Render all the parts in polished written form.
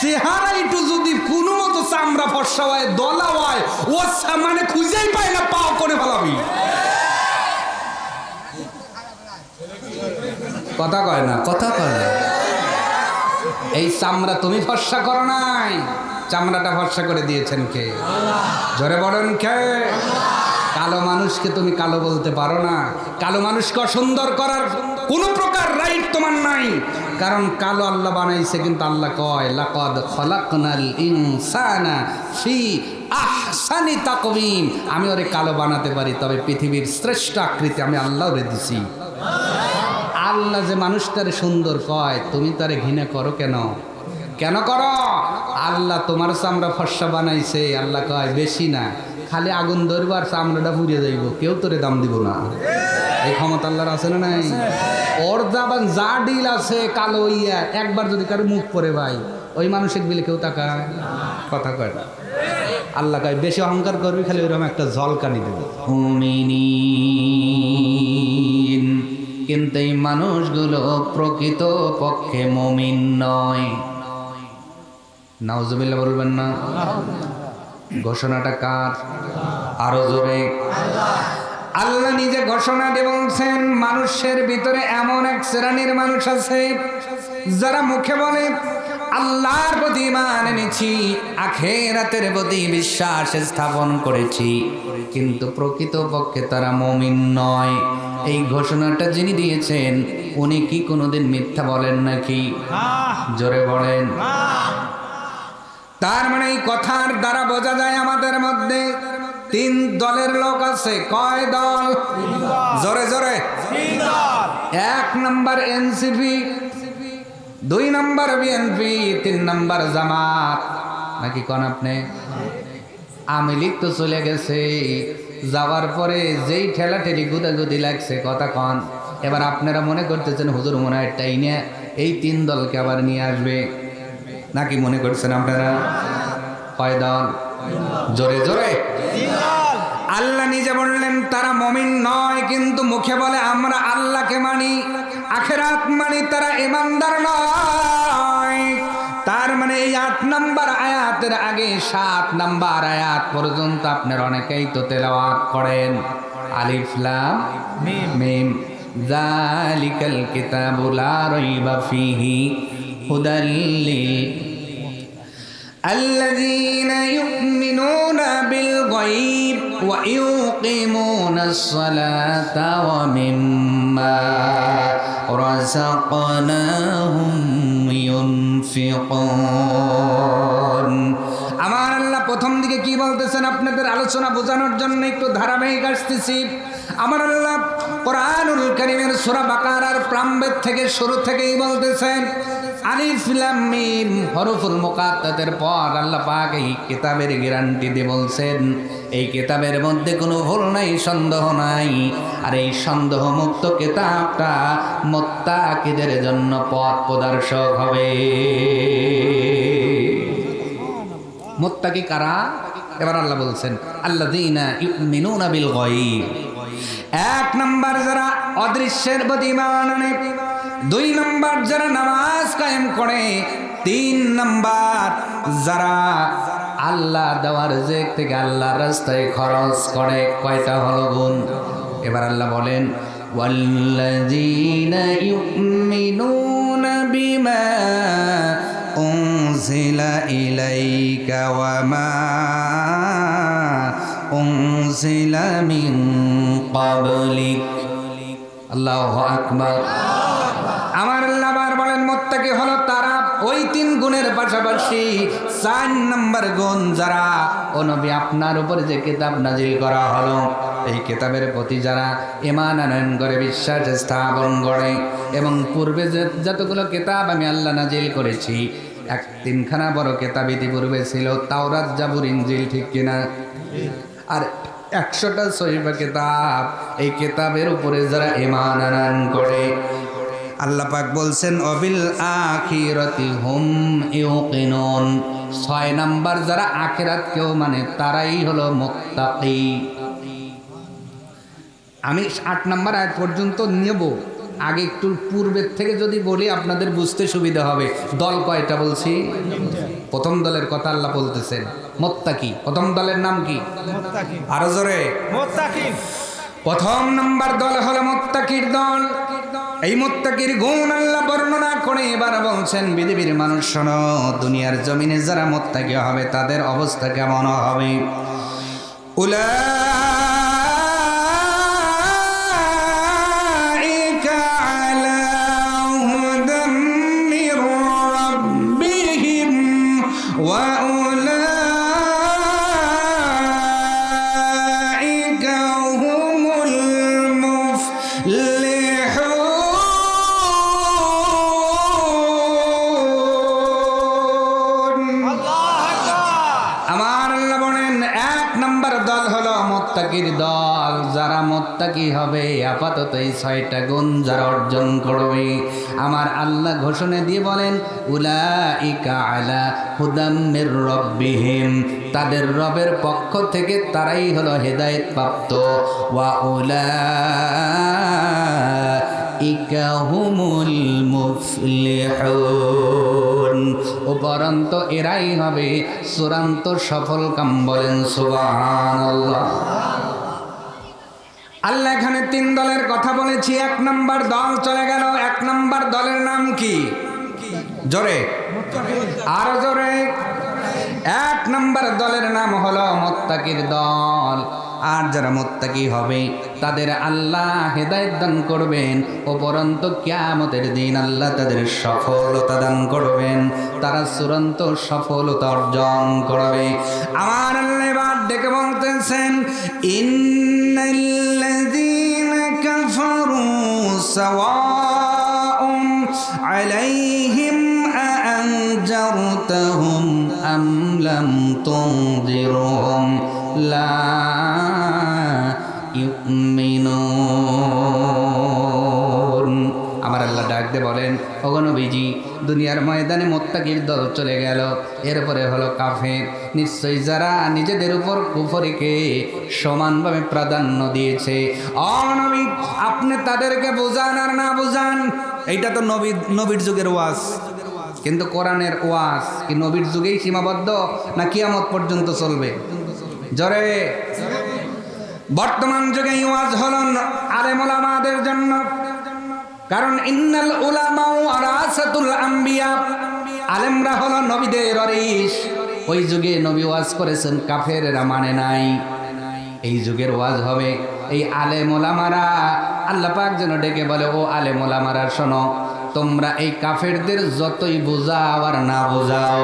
চেহারা একটু যদি কোনো মতো চামড়া ফর্সা হয় দলা হয় ও মানে খুঁজেই পায় না, পাও করে ফেলাবি। কথা কয় না, কথা কয় না। এই চামড়া তুমি ফর্সা করো নাই, চামড়াটা ফর্সা করে দিয়েছেন কে? জোরে বলেন কে? কালো মানুষকে তুমি কালো বলতে পারো না, কালো মানুষকে অসুন্দর করার কোন প্রকার রাইট তোমার নাই, কারণ কালো আল্লাহ বানাইছে। কিন্তু আল্লাহ কয় লাকাদ খালাকনাল ইনসানা ফি আহসানি তাকওয়িম, আমি ওরে কালো বানাতে পারি, তবে পৃথিবীর শ্রেষ্ঠ আকৃতি আমি আল্লাহ ওরে দিছি। আল্লাহ যে মানুষটারে সুন্দর কয়, তুমি তারে ঘৃণা করো কেন? কেন করো? আল্লাহ তোমার চামড়া ফর্সা বানাইছে, আল্লাহ কয় বেশি না, খালি আগুন ধরবার চামড়াটা পুড়িয়ে যাইব, কেউ তোরে দাম দিব না। এই ক্ষমতা আল্লাহর আছে না নাই? ওর যা ডিল আছে কালো ইয়া, একবার যদি কারো মুখ পরে ভাই ওই মানুষের দিলে কেউ তাকায়? কথা কয় না। আল্লাহ কয় বেশি অহংকার করবি, খালি ওইরকম একটা ঝলকানি দেবে। মুমিনিন, কিন্তু এই মানুষগুলো প্রকৃত পক্ষে মুমিন নয়। নাউজুবিল্লাহ বলবেন না? ঘোষণাটা কার? আরো জোরে। আল্লাহ নিজে ঘোষণা দিয়ে বলছেন, মানুষের ভিতরে এমন এক শ্রেণীর মানুষ আছে যারা মুখে বলে আল্লাহর প্রতি ঈমান এনেছি, আখিরাতের প্রতি বিশ্বাস স্থাপন করেছি, কিন্তু প্রকৃত পক্ষে তারা মুমিন নয়। এই ঘোষণাটা যিনি দিয়েছেন উনি কি কোনোদিন মিথ্যা বলেন নাকি? জোরে বলেন। তার মানে এই কথার দ্বারা বোঝা যায় আমাদের মধ্যে তিন দলের লোক আছে। কয় দল? জোরে জোরে। এক নম্বর এনসিপি, দুই নম্বর বিএনপি, তিন নম্বর জামাত। নাকি কোন আপনি? আওয়ামী লীগ তো চলে গেছে, যাওয়ার পরে যেই ঠেলা ঠেলি গুদাগুদি লাগছে, কথা কন। এবার আপনারা মনে করতেছেন হুজুর মনে হয় টাইনে এই তিন দলকে আবার নিয়ে আসবে, নাকি মনে করছেন আপনারা? কয় দল? জোরে জোরে। আল্লাহ নিজে বললেন তারা মুমিন নয়, কিন্তু মুখে বলে আমরা আল্লাহকে মানি, আখিরাত মানি, তারা ঈমানদার নয়। তার মানে এই 8 নম্বর আয়াতের আগে 7 নম্বর আয়াত পর্যন্ত আপনারা অনেকেই তো তেলাওয়াত করেন, আলিফ লাম মিম, যালিকাল কিতাবু লা রাইবা ফীহি হুদাল লিল الذين يؤمنون بالغيب ويقيمون الصلاة ومما رزقناهم ينفقون। আমার আল্লাহ প্রথম দিকে কি বলতেছেন আপনাদের আলোচনা বোঝানোর জন্য একটু ধারাবাহিক আসতেছি। আমার আল্লাহ কোরআনুল কারীমের সূরা বাকারার প্রারম্ভ থেকে শুরু থেকেই বলতেছেন আলিফ লাম মিম হরফুল মুকাত্তাতের পর আল্লাহ পাক এই কিতাবের গ্যারান্টি দিয়ে বলছেন এই কিতাবের মধ্যে কোনো ভুল নাই, সন্দেহ নাই, আর এই সন্দেহ মুক্ত কিতাবটা মুত্তাকিদের জন্য পথ প্রদর্শক হবে। মুত্তাকি কারা? এবার আল্লাহ বলছেন আল্লাযীনা ইউমিনুনা বিল গায়ব। এক নাম্বার যারা অদৃশ্যের প্রতি ঈমান আনে, দুই নাম্বার যারা নামাজ কায়েম করে, তিন নাম্বার যারা আল্লাহ দেওয়ার যে থেকে আল্লাহর রাস্তায় খরচ করে। কয়টা হলো গুণ? এবার আল্লাহ বলেন ওয়াল্লাযীনা ইউমিনুনা বিমা উনজিলা ইলাইকা ওয়া মা উনজিলা মিন ক্বাবলিক। আল্লাহু আকবার। আমার আল্লাহ বার বলেন মুত্তাকি হলো তারা, ওই তিন গুণের পাশাপাশি 4 নম্বর গুণ যারা ও নবী আপনার উপরে যে কিতাব নাজিল করা হলো এই কিতাবের প্রতি যারা ঈমান আনয়ন করে, বিশ্বাস স্থাপন করে, এবং পূর্বে যতগুলো কিতাব আমি আল্লাহ নাজিল করেছি, 3খানা বড় কিতাব ইতিপূর্বে ছিল, তাওরাত জাবুর ইনজিল, ঠিক কিনা? আর 100টা সহিফা কিতাব, এই কিতাবের উপরে যারা ঈমান আনয়ন করে, আল্লাহ পাক বলছেন অবিল আখিরাতি হুম ইউকিনুন। 6 নাম্বার যারা আখিরাতকেও মানে তারাই হলো মুত্তাকি। আমি 8 নাম্বার আয়াত পর্যন্ত নেব, আগে একটু পূর্বের থেকে যদি বলি আপনাদের বুঝতে সুবিধা হবে। দল কয়টা বলছি? প্রথম দলের কথা আল্লাহ বলতেছেন মুত্তাকি। প্রথম দলের নাম কি? আরো জোরে। প্রথম নাম্বার দল হলো মুত্তাকির দল। এই মুত্তাকির গুণ আল্লাহ বর্ণনা করে এবার বলছেন, পৃথিবীর মানুষ শোনো, দুনিয়ার জমিনে যারা মুত্তাকি হবে তাদের অবস্থা কেমন হবে? উলাইকা আলা হুদাম মির রাব্বিহিম ওয়া উলাইকা হুমুল মুফলিহুন। আমার আল্লাহ বলেন, এক নাম্বার দল হলো মুত্তাকির দল। যারা মুত্তাকি হবে আপাতত এই 6টা গুণ যারা অর্জন করবে, আমার আল্লাহ ঘোষণা দিয়ে বলেন, উলাইকা আলা হুদাম মির রাব্বিহিম, তাদের রবের পক্ষ থেকে তারাই হলো হেদায়েত প্রাপ্ত। ওয়া উলাইকা হুমুল মুফলিহুন, উপরন্ত এরাই হবে চূড়ান্ত সফল কাম। বলেন সুবহানাল্লাহ। আল্লাহ এখানে 3 দলের কথা বলেছি। 1 নাম্বার দল চলে গেল। 1 নাম্বার দলের নাম কি? জোরে, আরো জোরে। 1 নাম্বার দলের নাম হলো মুত্তাকির দল। আর যারা মুত্তাকি হবে তাদের আল্লাহ হেদায়েত দান করবেন, উপরন্ত কিয়ামতের দিন আল্লাহ তাদের সফলতা দান করবেন, তারা চূড়ান্ত সফলতা অর্জন করবে। আমার আল্লাহ এবার ডেকে বলতেছেন, ইন্নাল্লাযীনা কাফারু সাওয়াউন আলাইহিম আআনজারতাহুম আম লাম তুনযিরহুম লা ইউমিনুন। আমার আল্লাহ ডাক দিয়ে বলেন, ওগো নবীজি, দুনিয়ার ময়দানে মুত্তাকির দল চলে গেল, এরপরে হলো কাফের। নিশ্চয়ই যারা নিজেদের উপর কুফরিকে সমানভাবে প্রাধান্য দিয়েছে, নবী আপনি তাদেরকে বোঝান আর না বোঝান, এইটা তো নবীর যুগের ওয়াজ। কিন্তু কোরআনের ওয়াজ কি নবীর যুগেই সীমাবদ্ধ না কিয়ামত পর্যন্ত চলবে? জোরে। বর্তমান যুগে ওয়াজ হলো আলেম ওলামাদের জন্য, কারণ ইন্নাল উলামা ওয়ারাসাতুল আম্বিয়া, আলেমরা হলো নবীদের ওয়ারিস। ওই যুগে নবী ওয়াজ করেছেন, কাফেরেরা মানে নাই। এই যুগের ওয়াজ হবে এই আলেম ওলামারা। আল্লাহ পাক যেন ডেকে বলে, ও আলেম ওলামারা শোনো, তোমরা এই কাফেরদের যতই বোঝাও আর না বোঝাও,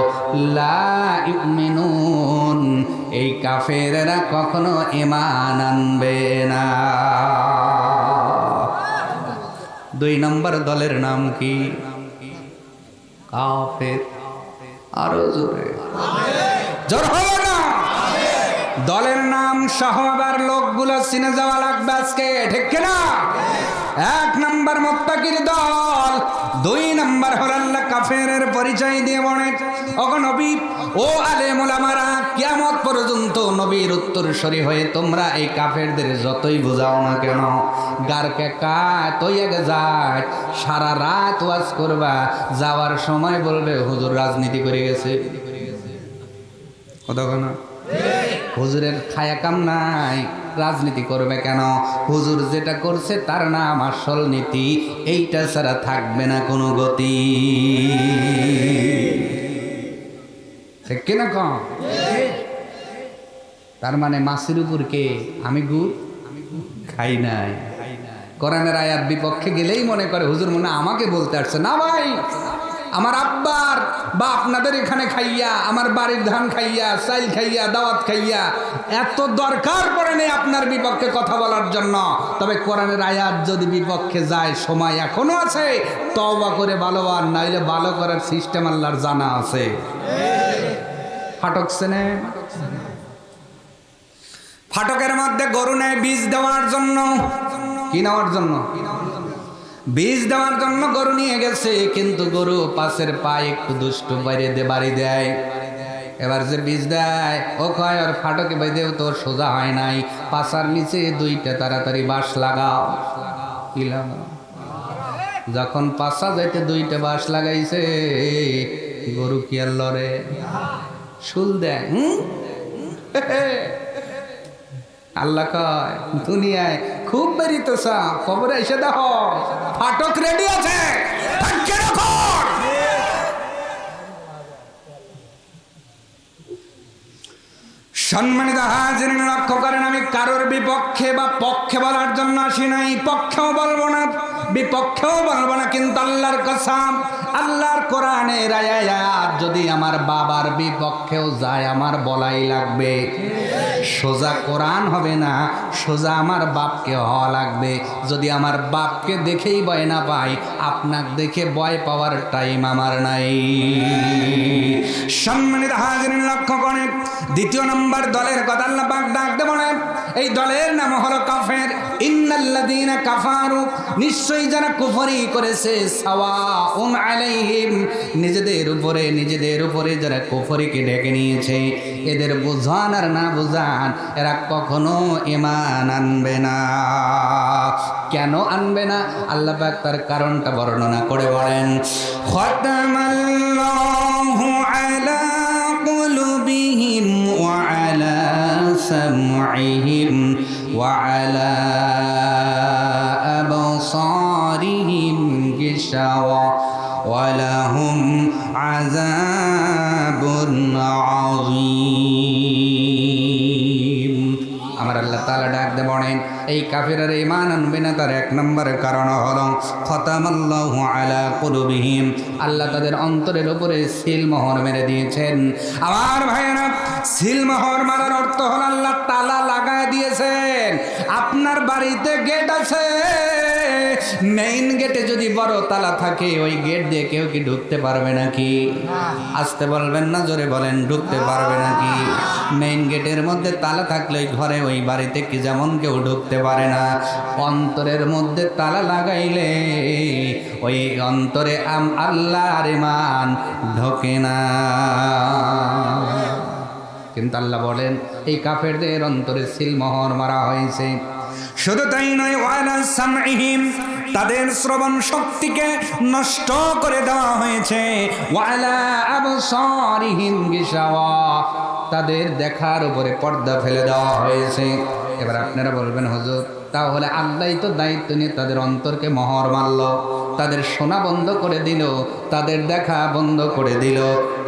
লা ইউমিনুন, এই কাফেরেরা কখনো ঈমান আনবে না। 2 নম্বর দলের নাম কি? কাফের। আরো জোরে, জোর হলো না? দলের নাম সহ আবার লোকগুলো চিনে যাওয়া লাগবে আজকে, ঠিক কিনা? 1 নম্বর মুত্তাকির দল, 2 নম্বর হলো আল্লাহ কাফেরের পরিচয় দিয়ে বলে, ওগো নবী, ও আলেম ওলামারা, কিয়ামত পর্যন্ত নবীর উত্তরসূরি হয়ে তোমরা এই কাফেরদের যতই বোঝাও না কেন, গারকে কাত হইয়া যায়, সারা রাত ওয়াজ করবা, যাওয়ার সময় বলবে হুজুর রাজনীতি করে গেছে। কতক্ষণ হুজুরের খায়া কাম নাই, রাজনীতি করবে কেন? হুজুর যেটা করছে তার নাম আসল নীতি, এইটা ছাড়া থাকবে না কোনো গতি। ঠিক কিনা কম? তার মানে মাছের উপর কে? আমি গুড় খাই নাই। কোরআনের আয়াত বিপক্ষে গেলেই মনে করে হুজুর মনে আমাকে বলতে আসছে। না ভাই, আমার আব্বার বা আপনাদের এখানে খাইয়া, আমার বাড়ির ধান খাইয়া, চাইল খাইয়া, দাওয়াত খাইয়া এত দরকার পড়ে নেই আপনার বিপক্ষে কথা বলার জন্য। তবে কোরআনের আয়াত যদি বিপক্ষে যায়, সময় এখনো আছে, তওবা করে ভালো, আর নাইলে ভালো করার সিস্টেম আল্লাহর জানা আছে। ফাটক চেনে? ফাটকের মধ্যে গরু নেয় বীজ দেওয়ার জন্য। কি নেওয়ার জন্য? বীজ দেওয়ার জন্য গরু নিয়ে গেছে, কিন্তু গরু পাশের পায়ে একটু দুষ্টু বাড়ি দেয়। এবার যে বীজ দেয় ও কয় আর ফাটকে বেঁধেও তো সোজা হয় নাই, পাশার নিচে 2টা তাড়াতাড়ি বাঁশ লাগাও। কি লাগাও? যখন পাশা যাইতে দুইটা বাঁশ লাগাইছে, গরু কি আর লড়ে? শুল দেয়। আল্লাহ কয় দুনিয়ায় খুব বেরিতেছ, কবরে এসে দেখো ফাটক রেডি আছে, সম্মানিত হাজিরিন লক্ষ্য করেন, আমি কারোর বিপক্ষে বা পক্ষে বলার জন্য আসি নাই, পক্ষেও বলবো না বিপক্ষেও বলবো না, কিন্তু আল্লাহর কসম, আল্লাহর কোরআনের আয়াত যদি আমার বাবার বিপক্ষেও যায় আমার বলাই লাগবে। সোজা কোরআন হবে না, সোজা আমার বাপকে হওয়া লাগবে। যদি আমার বাপকে দেখেই ভয় না পাই, আপনাকে দেখে ভয় পাওয়ার টাইম আমার নাই। সম্মানিত হাজিরিন লক্ষ্য করেন, দ্বিতীয় নম্বর দলের কথা আল্লাহ পাক ডাকতে বলেন, এই দলের নাম হলো কাফের। ইন্নাল্লাযীনা কাফারু, নিশ্চয়ই যারা কুফরি করেছে, সাওয়াউন আলাইহিম, নিজেদের উপরে যারা কুফরিকে ডেকে নিয়েছে, এদের বুঝান আর না বুঝান, এরা কখনো ঈমান আনবে না। কেন আনবে না? আল্লাহ পাক তার কারণটা বর্ণনা করে বলেন, খাতামাল্লাহু আলা قلوبهم وعلى سمعهم وعلى أبصارهم غشاوة ولهم عذاب عظيم। আমার আল্লাহ তাআলা ডাক দিয়ে বলেন, এই কাফেররা ঈমান আনবে না, তার এক নম্বরের কারণ হলো খতামাল্লাহু আলা কুলুবিহিম, আল্লাহ তাদের অন্তরের উপরে সিলমোহর মেরে দিয়েছেন। আমার ভাইয়েরা, সিলমোহর মারার অর্থ হলো আল্লাহ তালা লাগায় দিয়েছেন। আপনার বাড়িতে গেট আছে, মেইন গেটে যদি বড় তালা থাকে, ওই গেট দিয়ে কেউ কি ঢুকতে পারবে নাকি? আসতে বলবেন না, জোরে বলেন, ঢুকতে পারবে নাকি? মেইন গেটের মধ্যে তালা থাকলে ওই ঘরে, ওই বাড়িতে কি যেমন কেউ ঢুকতে পারে না। অন্তরের মধ্যে তালা লাগাইলে ওই অন্তরে আল্লাহর ঈমান ঢোকে না। কিন্তু আল্লাহ বলেন, এই কাফেরদের অন্তরে সিলমোহর মারা হয়েছে। শুধু তাই নয়, ওয়ালা সামঈহিম, তাদের শ্রবণ শক্তিকে নষ্ট করে দেওয়া হয়েছে। ওয়ালা আবসারিহিম গিশাওয়া, তাদের দেখার উপরে পর্দা ফেলে দেওয়া হয়েছে। এবার আপনারা বলবেন, হুজুর তাহলে আল্লাহই তো দায়িত্ব নিয়ে তাদের অন্তরকে মোহর মারল, তাদের শোনা বন্ধ করে দিল, তাদের দেখা বন্ধ করে দিল,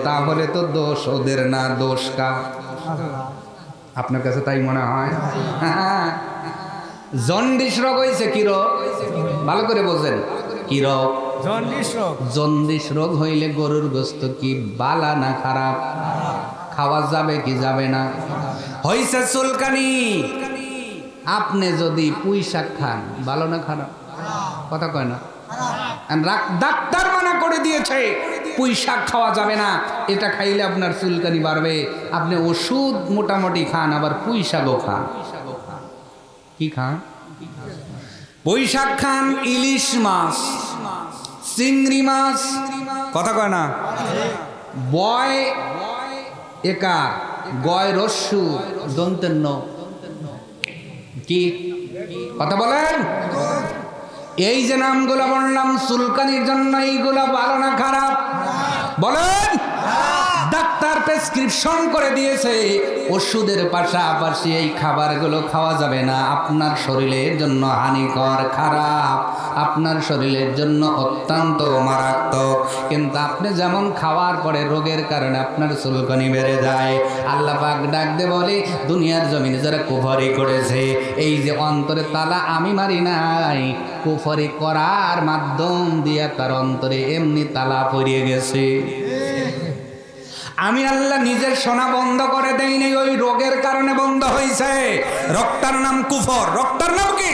তাহলে তো দোষ ওদের না, দোষ কার? আপনার কাছে তাই মনে হয়? হ্যাঁ, জন্ডিস রোগ হয়েছে। কি রোগ? ভালো করে বোঝেন, কি রোগ? জন্ডিস রোগ। জন্ডিস রোগ হইলে গরুর গোশত কি বালা না খারাপ? খাওয়া যাবে কি যাবে না? হইছে চুলকানি, আপনি যদি পুঁই শাক খান, ভালো না খারাপ? কথা কয় না? ডাক্তার মানা করে দিয়েছে পুঁই শাক খাওয়া যাবে না, এটা খাইলে আপনার চুলকানি বাড়বে। আপনি ওষুধ মোটামুটি খান, আবার পুঁই শাকও খান। কি খান? পুঁই শাক খান, ইলিশ মাছ, চিংড়ি মাছ, কথা কয় না? বয় একা, গয় রস্যু দন্তের ন, কি কথা বলেন? এই যে নামগুলো বললাম চুলকানির জন্য, এইগুলো ভালো না খারাপ? বলেন। ডাক্তার প্রেসক্রিপশন করে দিয়েছে, ওষুধের পাশাপাশি এই খাবারগুলো খাওয়া যাবে না, আপনার শরীরের জন্য হানিকর, খারাপ, আপনার শরীরের জন্য অত্যন্ত মারাত্মক। কিন্তু আপনি যেমন খাওয়ার পরে রোগের কারণে আপনার চুলকানি বেড়ে যায়, আল্লাহ পাক ডাক দিয়ে বলে, দুনিয়ার জমিনে যারা কুফরি করেছে, এই যে অন্তরে তালা আমি মারি নাই, কুফরি করার মাধ্যম দিয়ে তার অন্তরে এমনি তালা পড়িয়ে গেছে। আমি আল্লাহ নিজের শোনা বন্ধ করে দেইনি, ওই রোগের কারণে বন্ধ হয়েছে। রোগটার নাম কুফর। রোগটার নাম কি?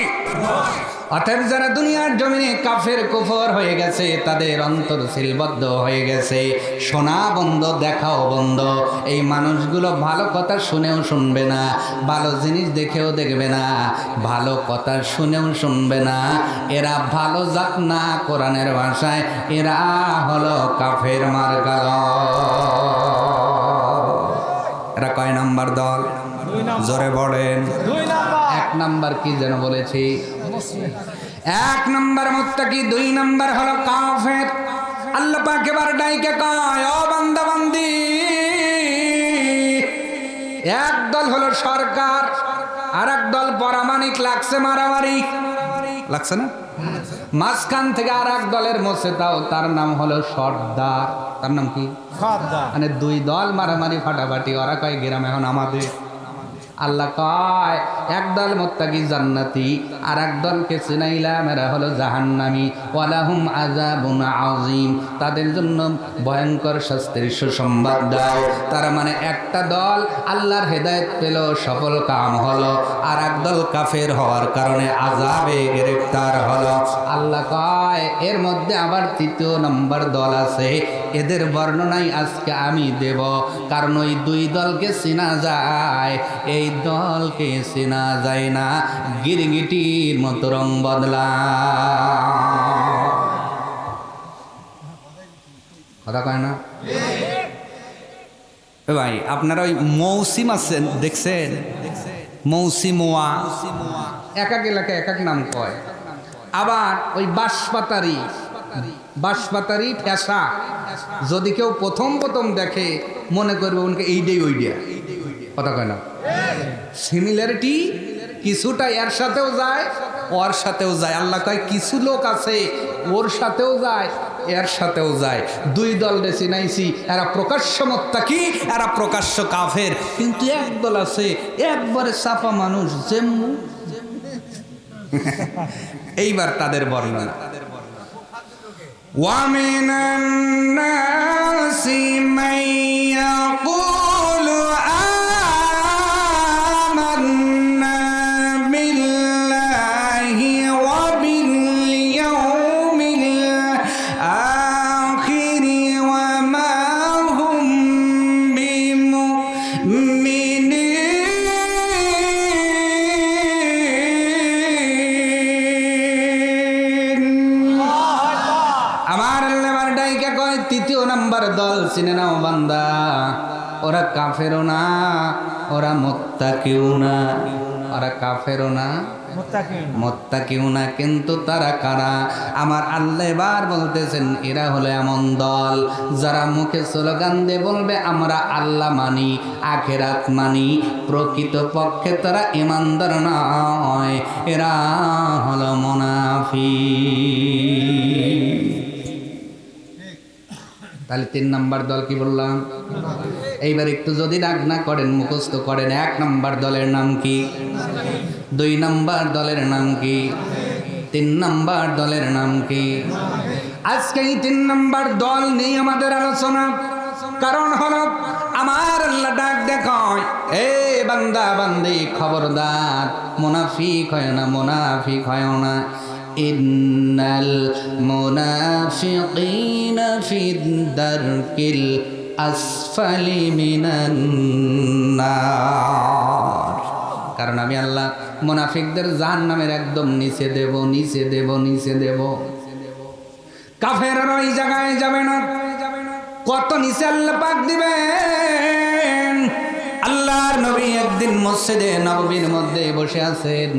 অতএব যারা দুনিয়ার জমিনে কাফের কুফর হয়ে গেছে, তাদের অন্তর সিলবদ্ধ হয়ে গেছে, শোনা বন্ধ, দেখাও বন্ধ। এই মানুষগুলো ভালো কথা শুনেও শুনবে না, ভালো জিনিস দেখেও দেখবে না, ভালো কথা শুনেও শুনবে না। এরা ভালো জাত না, কোরআনের ভাষায় এরা হলো কাফের মার্কা। এরা কয় নাম্বার দল? জোরে বলেন। এক নাম্বার কি যেন বলেছি? এক নম্বর মুত্তাকি, 2 নম্বর হলো কাফের। আল্লাহ পাক এবার ডাইকে কয়, ও বান্দা বান্দি, এক দল হলো সরকার, আর এক দল পরামানিক, লাগছে মারামারি, লাগছে না? মাঝখান থেকে আর এক দলের মোসেতাও, তার নাম হলো সর্দার। তার নাম কি? সর্দার। মানে 2 দল মারামারি ফাটাফাটি, ওরা কয় গ্রাম এখন আমাদের। আল্লাহ কয় একদল মুত্তাকি জান্নাতি, আর একদলকে চিনাইলাম এরা হলো জাহান্নামী। ওয়ালাহুম আযাবুন আযীম, তাদের জন্য ভয়ঙ্কর শাস্তির সুসংবাদ দাও। তার মানে একটা দল আল্লাহর হেদায়েত পেল, সফল কাম হলো, আর একদল কাফের হওয়ার কারণে আযাবে গ্রেফতার হলো। আল্লাহ কয় এর মধ্যে আবার 3য় নম্বর দল আছে, এদের বর্ণনাই আজকে আমি দেব, কারণ ওই 2 দলকে চেনা যায়, এই দলকে চেনা যায় না। গিরগিটির মতো রং বদলা, কথা কয় না ভাই? আপনারা ওই মৌসিম আছেন, দেখছেন? মৌসিমোয়া, এক এক এলাকায় এক এক নাম কয়। আবার ওই বাঁশপাতারি ফেসা, যদি কেউ প্রথম দেখে মনে করবে উনকে এইটাই ওইটা, কথা কয় না? সিমিলারিটি কিছুটা এর সাথেও যায়, ওর সাথেও যায়। আল্লাহ কয় কিছু লোক আছে ওর সাথেও যায়, এর সাথেও যায়। 2 দল রেসি নাইছি, এরা প্রকাশ্য মুত্তাকি, এরা প্রকাশ্য কাফের। কিন্তু এক দল আছে একবারে সাফা মানুষ, জেম্মু। এইবার তাদের বর্ণনা, وَمِنَ النَّاسِ مَن يَقُولُ آمَنَّا بِاللَّهِ وَبِالْيَوْمِ الْآخِرِ وَمَا هُم بِمُؤْمِنِينَ। আমার আল্লাহ ডাইকে কয় 3য় নম্বর দল চিনে নাও বান্দা, ওরা কাফেরও না, ওরা মুত্তাকিও না। ওরা কাফেরও না, মুত্তাকিও না, কিন্তু তারা কারা? আমার আল্লাহ এবার বলতেছেন এরা হলো এমন দল যারা মুখে স্লোগান দিয়ে বলবে আমরা আল্লাহ মানি, আখিরাত মানি, প্রকৃত পক্ষে তারা ঈমানদার নয়, এরা হলো মুনাফিক। তাহলে 3 নম্বর দল কি বললাম? এইবার একটু যদি রাগ না করেন, মুখস্থ করেন, 1 নম্বর দলের নাম কি? 2 নম্বর দলের নাম কি? 3 নম্বর দলের নাম কি? আজকে এই 3 নম্বর দল নিয়ে আমাদের আলোচনা। কারণ হলো আমার আল্লাহ ডাক দেখায়, এ বান্দা বান্দি খবরদার, মুনাফিক হয় না, মুনাফিক হয় না। ইন্নাল মুনাফিকিনা ফিদ দারকিল আসফালি মিনান নার। কারণ আমি আল্লাহ মুনাফিকদের জাহান্নামের একদম নিচে দেব, নিচে দেব, নিচে দেব। কাফেররা ওই জায়গায় যাবে না, কত নিচে আল্লাহ পাক দিবেন। আল্লাহর নবী একদিন মসজিদে নববীর মধ্যে বসে আছেন,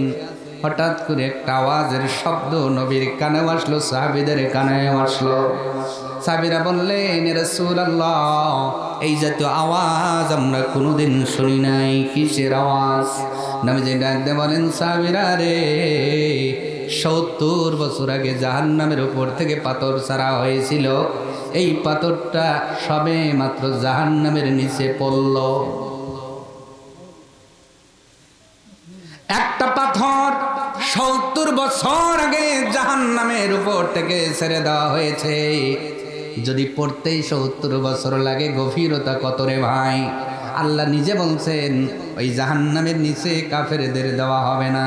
হঠাৎ করে একটা আওয়াজের শব্দ নবীর কানে আসলো, সাহাবীদের কানে আসলো। সাহাবীরা বললেন, রাসূলুল্লাহ, এই জাতীয় আওয়াজ আমরা কোনোদিন শুনি নাই, কিসের আওয়াজ? নবীজি ডাক দিয়ে বলেন, সাহাবীরা রে, 70 বছর আগে জাহান্নামের উপর থেকে পাথর ছাড়া হয়েছিল, এই পাথরটা সবে মাত্র জাহান্নামের নিচে পড়ল। একটা পাথর 70 বছর আগে জাহান্নামের উপর থেকে ছেড়ে দেওয়া হয়েছে। যদি পড়তেই 70 বছর লাগে, গভীরতা কত রে ভাই! আল্লাহ নিজে বলছেন ওই জাহান্নামের নিচে কাফেরদের দেওয়া হবে না,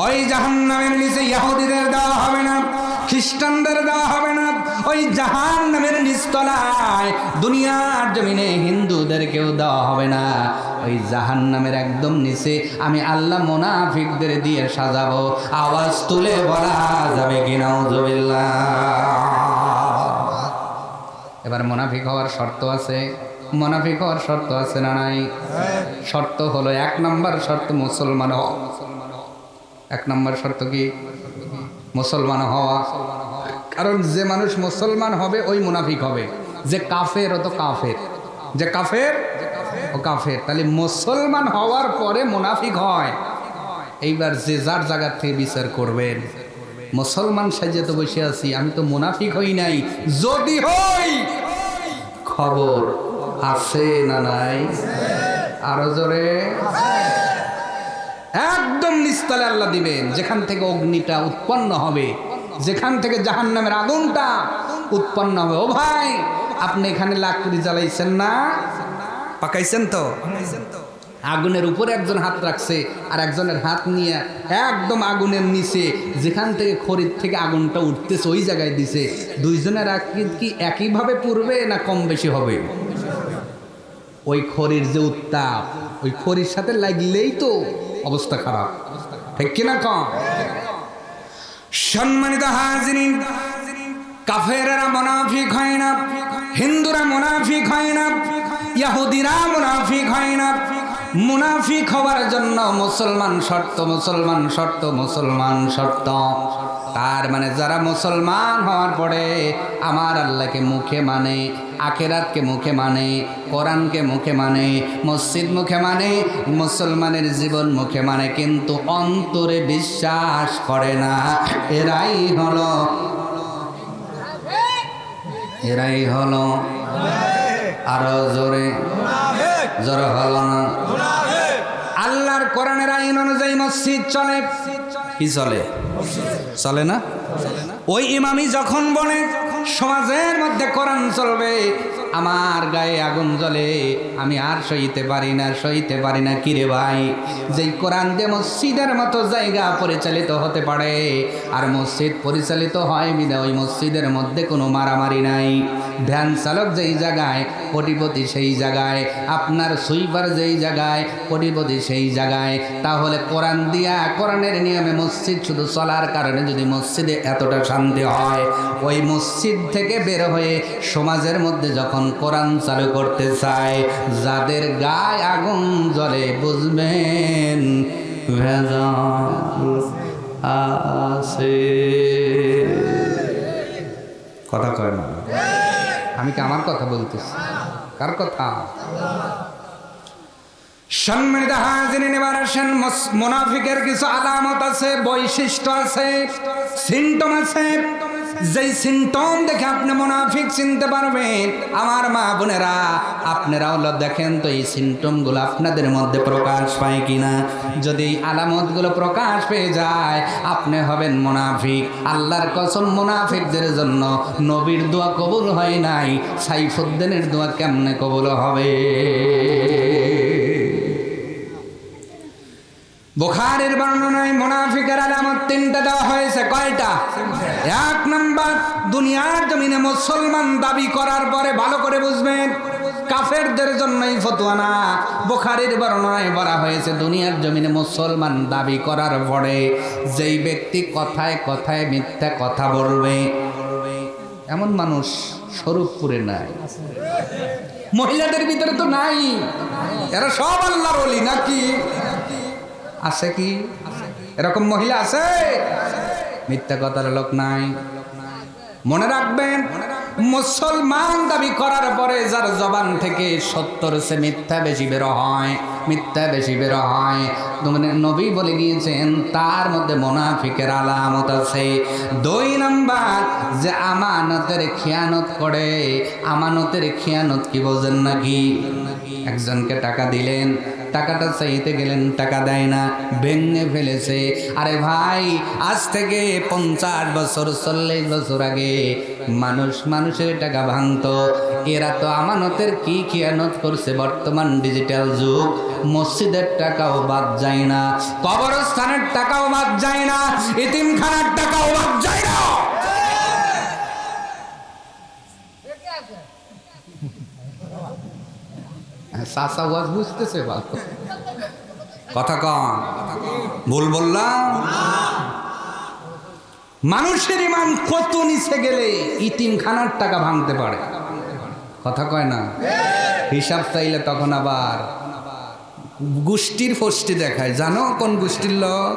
ওই জাহান্নামের নিচে ইহুদিদের দেওয়া হবে না, খ্রিস্টানদের দেওয়া হবে না, ওই জাহান্নামের নিচতলায় দুনিয়ার জমিনে হিন্দুদেরকেও দেওয়া হবে না। ওই জাহান্নামের একদম নিচে আমি আল্লাহ মুনাফিকদের দিয়ে সাজাবো। আওয়াজ তুলে বলা যাবে কি নাউজুবিল্লাহ? এবার মুনাফিক হওয়ার শর্ত আছে, মুনাফিক হওয়ার শর্ত আছে না নাই? শর্ত হলো 1 নম্বর শর্ত মুসলমান হওয়া। 1 নম্বর শর্ত কি? মুসলমান হওয়া। কারণ যে মানুষ মুসলমান হবে ওই মুনাফিক হবে, যে কাফের ও তো কাফের, যে কাফের ও কাফের। তাহলে মুসলমান হওয়ার পরে মুনাফিক হয়। এইবার যে যার জায়গা থেকে বিচার করবেন। মুসলমান সাজিয়ে তো বসে আছি, আমি তো মুনাফিক হই নাই। যদি হই খবর আছে না নাই? আরো জোরে। একদম নিস্তলে আল্লাহ দিবেন, যেখান থেকে অগ্নিটা উৎপন্ন হবে, যেখান থেকে জাহান্নামের আগুনটা উৎপন্ন হবে। ও ভাই, আপনি এখানে লাকড়ি জ্বালাইছেন না, পাকাইছেন তো? আগুনের উপরে একজন হাত রাখছে আর একজনের হাত নিয়ে একদম আগুনের নিচে যেখান থেকে খড়ির থেকে আগুনটা উঠতেছে ওই জায়গায় দিছে। দুইজনের কি একইভাবে পুড়বে না কম বেশি হবে? ওই খড়ির যে উত্তাপ, ওই খড়ির সাথে লাগলেই তো অবস্থা খারাপ, ঠিক কিনা কম? সম্মানিত হাজিরিন, কাফেররা মুনাফিক হয় না, হিন্দুরা মুনাফিক হয় না, ইহুদিরা মুনাফিক হয় না। মুনাফিক হওয়ার জন্য মুসলমান শর্ত, মুসলমান শর্ত, মুসলমান শর্ত। তার মানে যারা মুসলমান হওয়ার পরে আমার আল্লাহকে মুখে মানে, আখিরাতকে মুখে মানে, কোরআনকে মুখে মানে, মসজিদ মুখে মানে, মুসলমানের জীবন মুখে মানে, কিন্তু অন্তরে বিশ্বাস করে না, এরাই হলো আরো জোরে জোরে হলো না। আল্লাহর কোরআনের আইন অনুযায়ী মসজিদ চলে, কি চলে? চলে না? ওই ইমামি যখন বলে সমাজের মধ্যে কোরআন চলবে, আমার গায়ে আগুন জ্বলে, আমি আর সইতে পারি না, সইতে পারি না। কিরে ভাই, যেই কোরআন দিয়ে মসজিদের মতো জায়গা পরিচালিত হতে পারে, আর মসজিদ পরিচালিত হয় বিনা ওই মসজিদের মধ্যে কোনো মারামারি নাই। ভ্যান চালক যেই জায়গায় কোটিপতি সেই জায়গায়, আপনার সুইপার যেই জায়গায় কোটিপতি সেই জায়গায়। তাহলে কোরআন দিয়া, কোরআনের নিয়মে মসজিদ শুধু চলার কারণে যদি মসজিদে এতটা শান্তি হয়, ওই মসজিদ থেকে বের হয়ে সমাজের মধ্যে যখন কোরআন চালু করতে চায়, যাদের গায়ে আগুন জ্বলে বুঝবেন ভেজাল আছে। কথা কয় না? আমি কি আমার কথা বলতেছি? কার কথা? সম্মানিত হাজিরিন, এবার আসেন, মুনাফিকের কিছু আলামত আছে, বৈশিষ্ট্য আছে, সিম্পটম আছে। যেই সিম্পটম দেখে আপনি মুনাফিক চিনতে পারবেন। আমার মা বোনেরা, আপনারাও দেখেন তো এই সিম্পটমগুলো আপনাদের মধ্যে প্রকাশ পায় কিনা। যদি এই আলামতগুলো প্রকাশ পেয়ে যায়, আপনি হবেন মুনাফিক। আল্লাহর কসম, মুনাফিকদের জন্য নবীর দোয়া কবুল হয় নাই, সাইফুদ্দিনের দোয়া কেমনে কবুল হবে? বুখারীর বর্ণনায় মুনাফিকের আলামত তিনটা দেওয়া হয়েছে। কয়টা? এক নাম্বার, দুনিয়ার জমিনে মুসলমান দাবি করার পরে, ভালো করে বুঝবেন, কাফেরদের জন্যই ফতোয়া না। বুখারীর বর্ণনায় বলা হয়েছে দুনিয়ার জমিনে মুসলমান দাবি করার পরে যেই ব্যক্তি কথায় কথায় মিথ্যা কথা বলবে, এমন মানুষ স্বরূপপুরে নাই। মহিলাদের ভিতরে তো নাই, এরা সব আল্লাহর ওলি নাকি? আছে কি এরকম মহিলা? আছে? মিথ্যা কথার লোক নাই। মনে রাখবেন, মুসলমান দাবি করার পরে যার জবান থেকে 70 সে মিথ্যা বেশি বের হয়, মিথ্যা বেশি বের হয়, নবী বলে গিয়েছেন তার মধ্যে মুনাফিকের আলামত আছে। 2 নাম্বার, যে আমানতের খেয়ানত করে। আমানতের খেয়ানত কি বোঝেন নাকি? একজনকে টাকা দিলেন, টাকাটা চাইতে গেলেন, টাকা দেয় না, ভেঙে ফেলেছে। আরে ভাই, আজ থেকে 50 বছর 40 বছর আগে মানুষের টাকা ভাঙতো। এরা তো আমানতের কি খেয়ানত করছে। বর্তমান ডিজিটাল যুগ, মসজিদের টাকাও বাদ যায় না, কবরস্থানের টাকাও বাদ যায় না, এতিমখানার টাকাও বাদ যায় না। সাসা ওয়াজ বুঝতেছে ভালো কথা কম? ভুল বললাম? মানুষের ইমান কত নিচে গেলে ইতিমখানার টাকা ভাঙতে পারে? কথা কয় না? হিসাব চাইলে তখন আবার গোষ্ঠীর ফষ্টি দেখায়, জানো কোন গোষ্ঠীর লোক?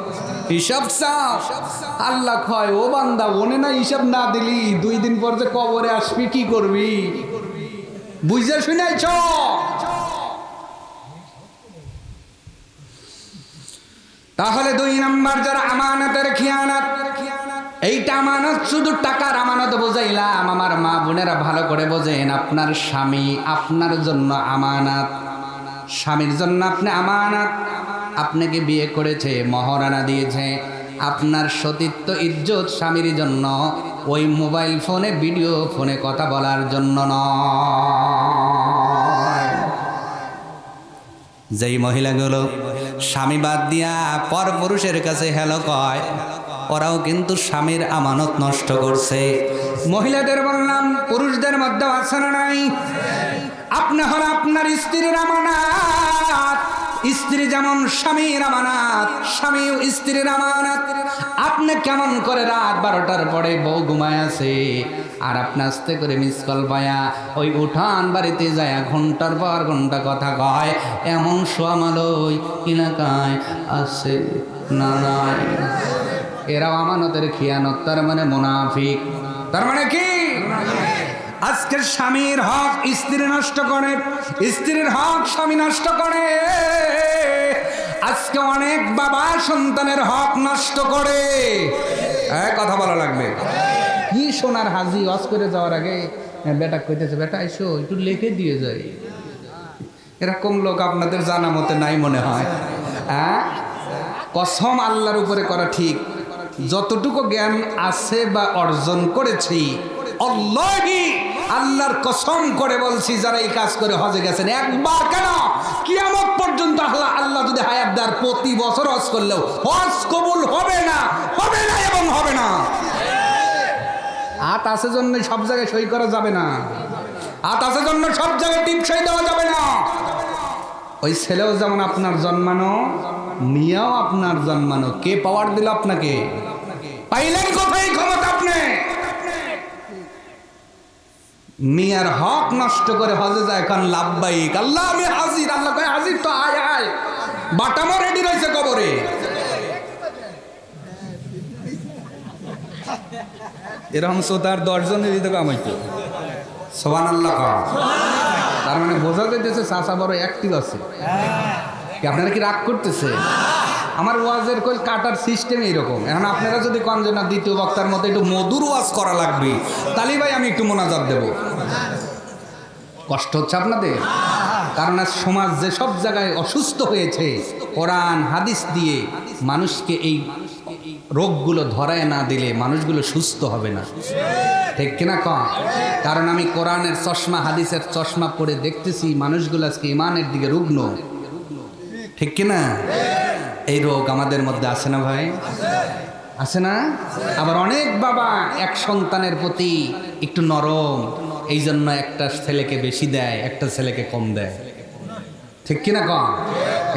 হিসাব চাপ। আল্লাহ কয়, ও বান্দা, ওনে না হিসাব না দিলি 2 দিন পর যে কবরে আসবি, কি করবি? বুঝে শুনেছ? তাহলে 2 নাম্বার যারা আমানতের খিয়ানত, এইটা আমানত শুধু টাকার আমানত বোঝাইলাম। আমার মা বোনেরা ভালো করে বোঝেন, আপনার স্বামী আপনার জন্য আমানত। স্বামীর জন্য আপনি আমানত। আপনাকে বিয়ে করেছে, মহারানা দিয়েছে, আপনার সতীত্ব ইজ্জত স্বামীর জন্য, ওই মোবাইল ফোনে ভিডিও ফোনে কথা বলার জন্য নয়। যেই মহিলাগুলো স্বামী বাদ দিয়া পর পুরুষের কাছে হ্যালো কয়, ওরাও কিন্তু স্বামীর আমানত নষ্ট করছে। মহিলাদের বললাম, পুরুষদের মধ্যে আছে না নাই? আপনি হল আপনার স্ত্রীর আমানত। স্ত্রী যেমন স্বামীর আমানত, স্বামীও স্ত্রীর আমানত। আপনি কেমন করে রাত 12টার পরে বউ ঘুমায় আছে, আর আপনি আস্তে করে মিস কল পায়া ওই উঠান বাড়িতে যায় ঘন্টার পর ঘন্টা কথা কয়, এমন সোয়ামালই এলাকায় আছে না নাই? এরাও আমানতের খিয়ানত, তার মানে মুনাফিক। তার মানে কি? আজকের স্বামীর হক স্ত্রী নষ্ট করে, স্ত্রীর হক স্বামী নষ্ট করে। আজকে অনেক বাবা সন্তানের হক নষ্ট করে। কথা বলা লাগবে। কি সোনার হাজি ওয়াজ করে যাওয়ার আগে বেটা কইতেছে, বেটা এসো একটু লিখে দিয়ে যাই। এরকম লোক আপনাদের জানা মতে নাই মনে হয়। কসম আল্লাহর উপরে করা ঠিক, যতটুকু জ্ঞান আছে বা অর্জন করেছি, আল্লাহি আল্লাহর কসম করে বলছি, যারা এই কাজ করে হজে গেছেন, একবার কেন কিয়ামত পর্যন্ত আল্লাহ যদি হায়াত দেয়, প্রতি বছর হজ করলেও হজ কবুল হবে না, হবে না এবং হবে না। হাত আছে জন্য সব জায়গায় সই করা যাবে না, হাত আছে জন্য সব জায়গায় টিপ সই দেওয়া যাবে না। ওই ছেলেও যেমন আপনার জন্মানো, মিয়াও আপনার জন্মানো। কে পাওয়ার দিল আপনাকে? পাইলেন কোথায় ক্ষমতা? আপনি মিয়ার হক নষ্ট করে হজে যায়, এখন লাভবাহিক, আল্লাহ আমি হাজির। আল্লাহ কয় হাজির তো আয় আয়, বাটামো রেডি রয়েছে কবরে। এরকম শ্রোতার 10 জনের দিতে কামাইতো। সুবহানাল্লাহ। তার মানে বোঝা যাইতেছে চাচা বড় অ্যাক্টিভ আছে। আপনারা কি রাগ করতেছে? আমার ওয়াজের কই কাটার সিস্টেম এইরকম। এখন আপনারা যদি কন যে না দ্বিতীয় বক্তার মতো একটু মধুর ওয়াজ করা লাগবে, তাহলে ভাই আমি একটু মোনাজাত দেব। কষ্ট হচ্ছে আপনাদের? কারণ আজ সমাজ যে সব জায়গায় অসুস্থ হয়েছে, কোরআন হাদিস দিয়ে মানুষকে এই রোগগুলো ধরায় না দিলে মানুষগুলো সুস্থ হবে না। ঠিক কিনা কম? কারণ আমি কোরআনের চশমা হাদিসের চশমা পরে দেখতেছি মানুষগুলো আজকে ইমানের দিকে রুগ্ন। ঠিক কিনা? এই রোগ আমাদের মধ্যে আছে না ভাই? আছে না? আবার অনেক বাবা এক সন্তানের প্রতি একটু নরম, এই জন্য একটা ছেলেকে বেশি দেয়, একটা ছেলেকে কম দেয়। ঠিক কিনা কম?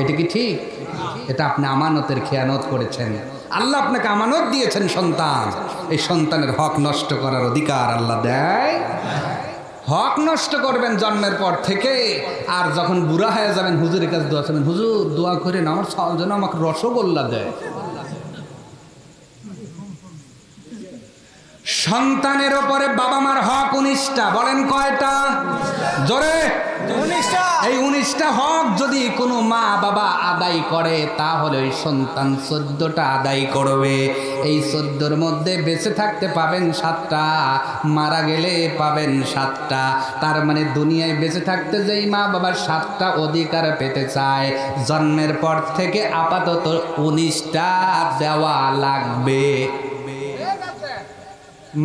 এটা কি ঠিক? এটা আপনি আমানতের খেয়ানত করেছেন। আল্লাহ আপনাকে আমানত দিয়েছেন সন্তান, এই সন্তানের হক নষ্ট করার অধিকার আল্লাহ দেয়। হক নষ্ট করবেন জন্মের পর থেকে, আর যখন বুড়া হয়ে যাবেন হুজুরের কাছে দোয়া চাবেন, হুজুর দোয়া করেন আমার সাল যেন আমাকে রসগোল্লা দেয়। সন্তানের ওপরে বাবা মার হক 19টা। বলেন কয়টা? জোরে। 19টা। এই 19টা হক যদি কোনো মা বাবা আদায় করে, তাহলে ওই সন্তান 14টা আদায় করবে। এই 14র মধ্যে বেঁচে থাকতে পাবেন 7টা, মারা গেলে পাবেন 7টা। তার মানে দুনিয়ায় বেঁচে থাকতে যেই মা বাবার 7টা অধিকার পেতে চায়, জন্মের পর থেকে আপাতত 19টা দেওয়া লাগবে।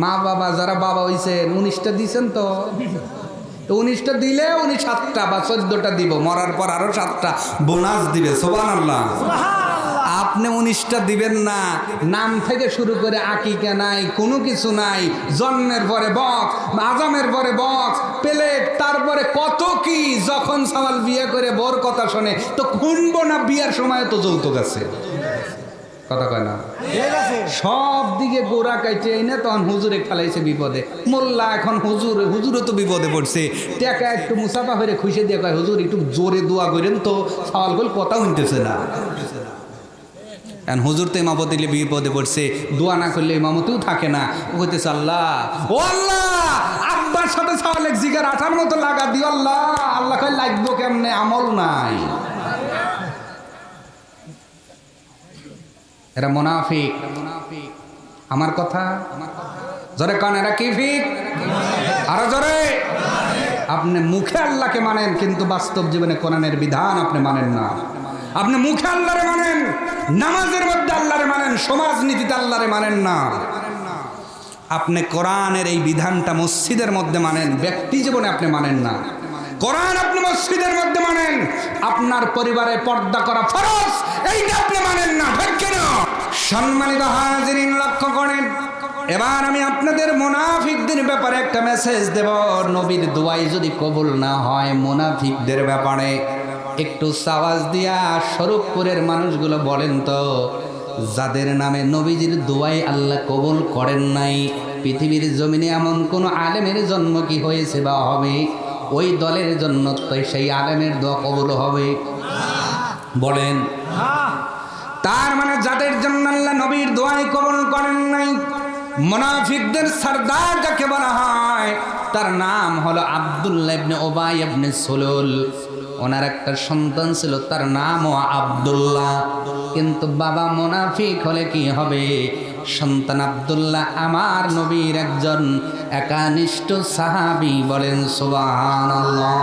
মা বাবা যারা বাবা হইছেন 19টা দিচ্ছেন তো 19টা দিলে উনি 7টা বা 14টা দিব, মরার পর আরো 7টা বোনাস দিবে। সুবহানাল্লাহ। আপনি 19টা দিবেন না, নাম থেকে শুরু করে আকিকা নাই, কোনো কিছু নাই, জন্মের পরে বক্স, আজমের পরে বক্স, প্লেট, তারপরে কত কি। যখন সওয়াল বিয়ে করে বোর কথা শোনে তো খুনবো না, বিয়ার সময় তো যৌতুক আছে। কথা কয় না, সব দিকে গোড়া কাইটে না, তখন হুজুরে ফেলাইছে বিপদে। মোল্লা এখন হুজুরও তো বিপদে পড়ছে। টাকা একটু মুসাফা হয়ে খুশি দিয়ে কয়, হুজুর একটু জোরে দোয়া করেন তো, সওয়াল করে কথা শুনতেছে না। এখন হুজুর তো ইমামত দিলে বিপদে পড়ছে, দোয়া না করলে ইমামতেও থাকে না। ও কইতেছে, আল্লাহ ও আল্লাহ, আব্বার সাথে সওয়ালে জিগার আঠার মতো লাগা দিও আল্লাহ। আল্লাহ কয়, লাগবো কেমনে, আমল নাই। এরা মুনাফিক। আমার কথা জোরে কান, এরা কি ফিক? আরো জোরে। আপনি মুখে আল্লাহকে মানেন, কিন্তু বাস্তব জীবনে কোরআনের বিধান আপনি মানেন না। আপনি মুখে আল্লাহরে মানেন, নামাজের মধ্যে আল্লাহরে মানেন, সমাজনীতিতে আল্লাহরে মানেন না। আপনি কোরআনের এই বিধানটা মসজিদের মধ্যে মানেন, ব্যক্তি জীবনে আপনি মানেন না। কোরআন আপনি মসজিদের মধ্যে মানেন, আপনার পরিবারে পর্দা করা ফরজ, এইটা আপনি মানেন না। ঠিক না? সম্মানিত হাজিরিন, লক্ষ্য করেন। এবার আমি আপনাদের মুনাফিকদের ব্যাপারে একটা মেসেজ দেব। নবীর দোয়াই যদি কবুল না হয়, মুনাফিকদের ব্যাপারে একটু আওয়াজ দিয়া স্বরূপপুরের মানুষগুলো বলেন তো, যাদের নামে নবীজির দোয়াই আল্লাহ কবুল করেন নাই, পৃথিবীর জমিনে এমন কোন আলেমের জন্ম কি হয়েছে বা হবে? ওই দলের জন্য তো সেই আলেমের দোয়া কবুল হবে? বলেন। তার মানে যাদের জন্য আল্লাহ নবীর দোয়াই কবুল করেন নাই, মুনাফিকদের সরদার যাকে বলা হয়, তার নাম হলো আব্দুল্লাহ ইবনে উবাই ইবনে সুলুল। ওনার একটা সন্তান ছিল, তার নামও আব্দুল্লাহ। কিন্তু বাবা মুনাফিক হলে কি হবে? সন্তান আব্দুল্লাহ আমার নবীর একজন একানিষ্ঠ সাহাবী। বলেন সুবহানাল্লাহ।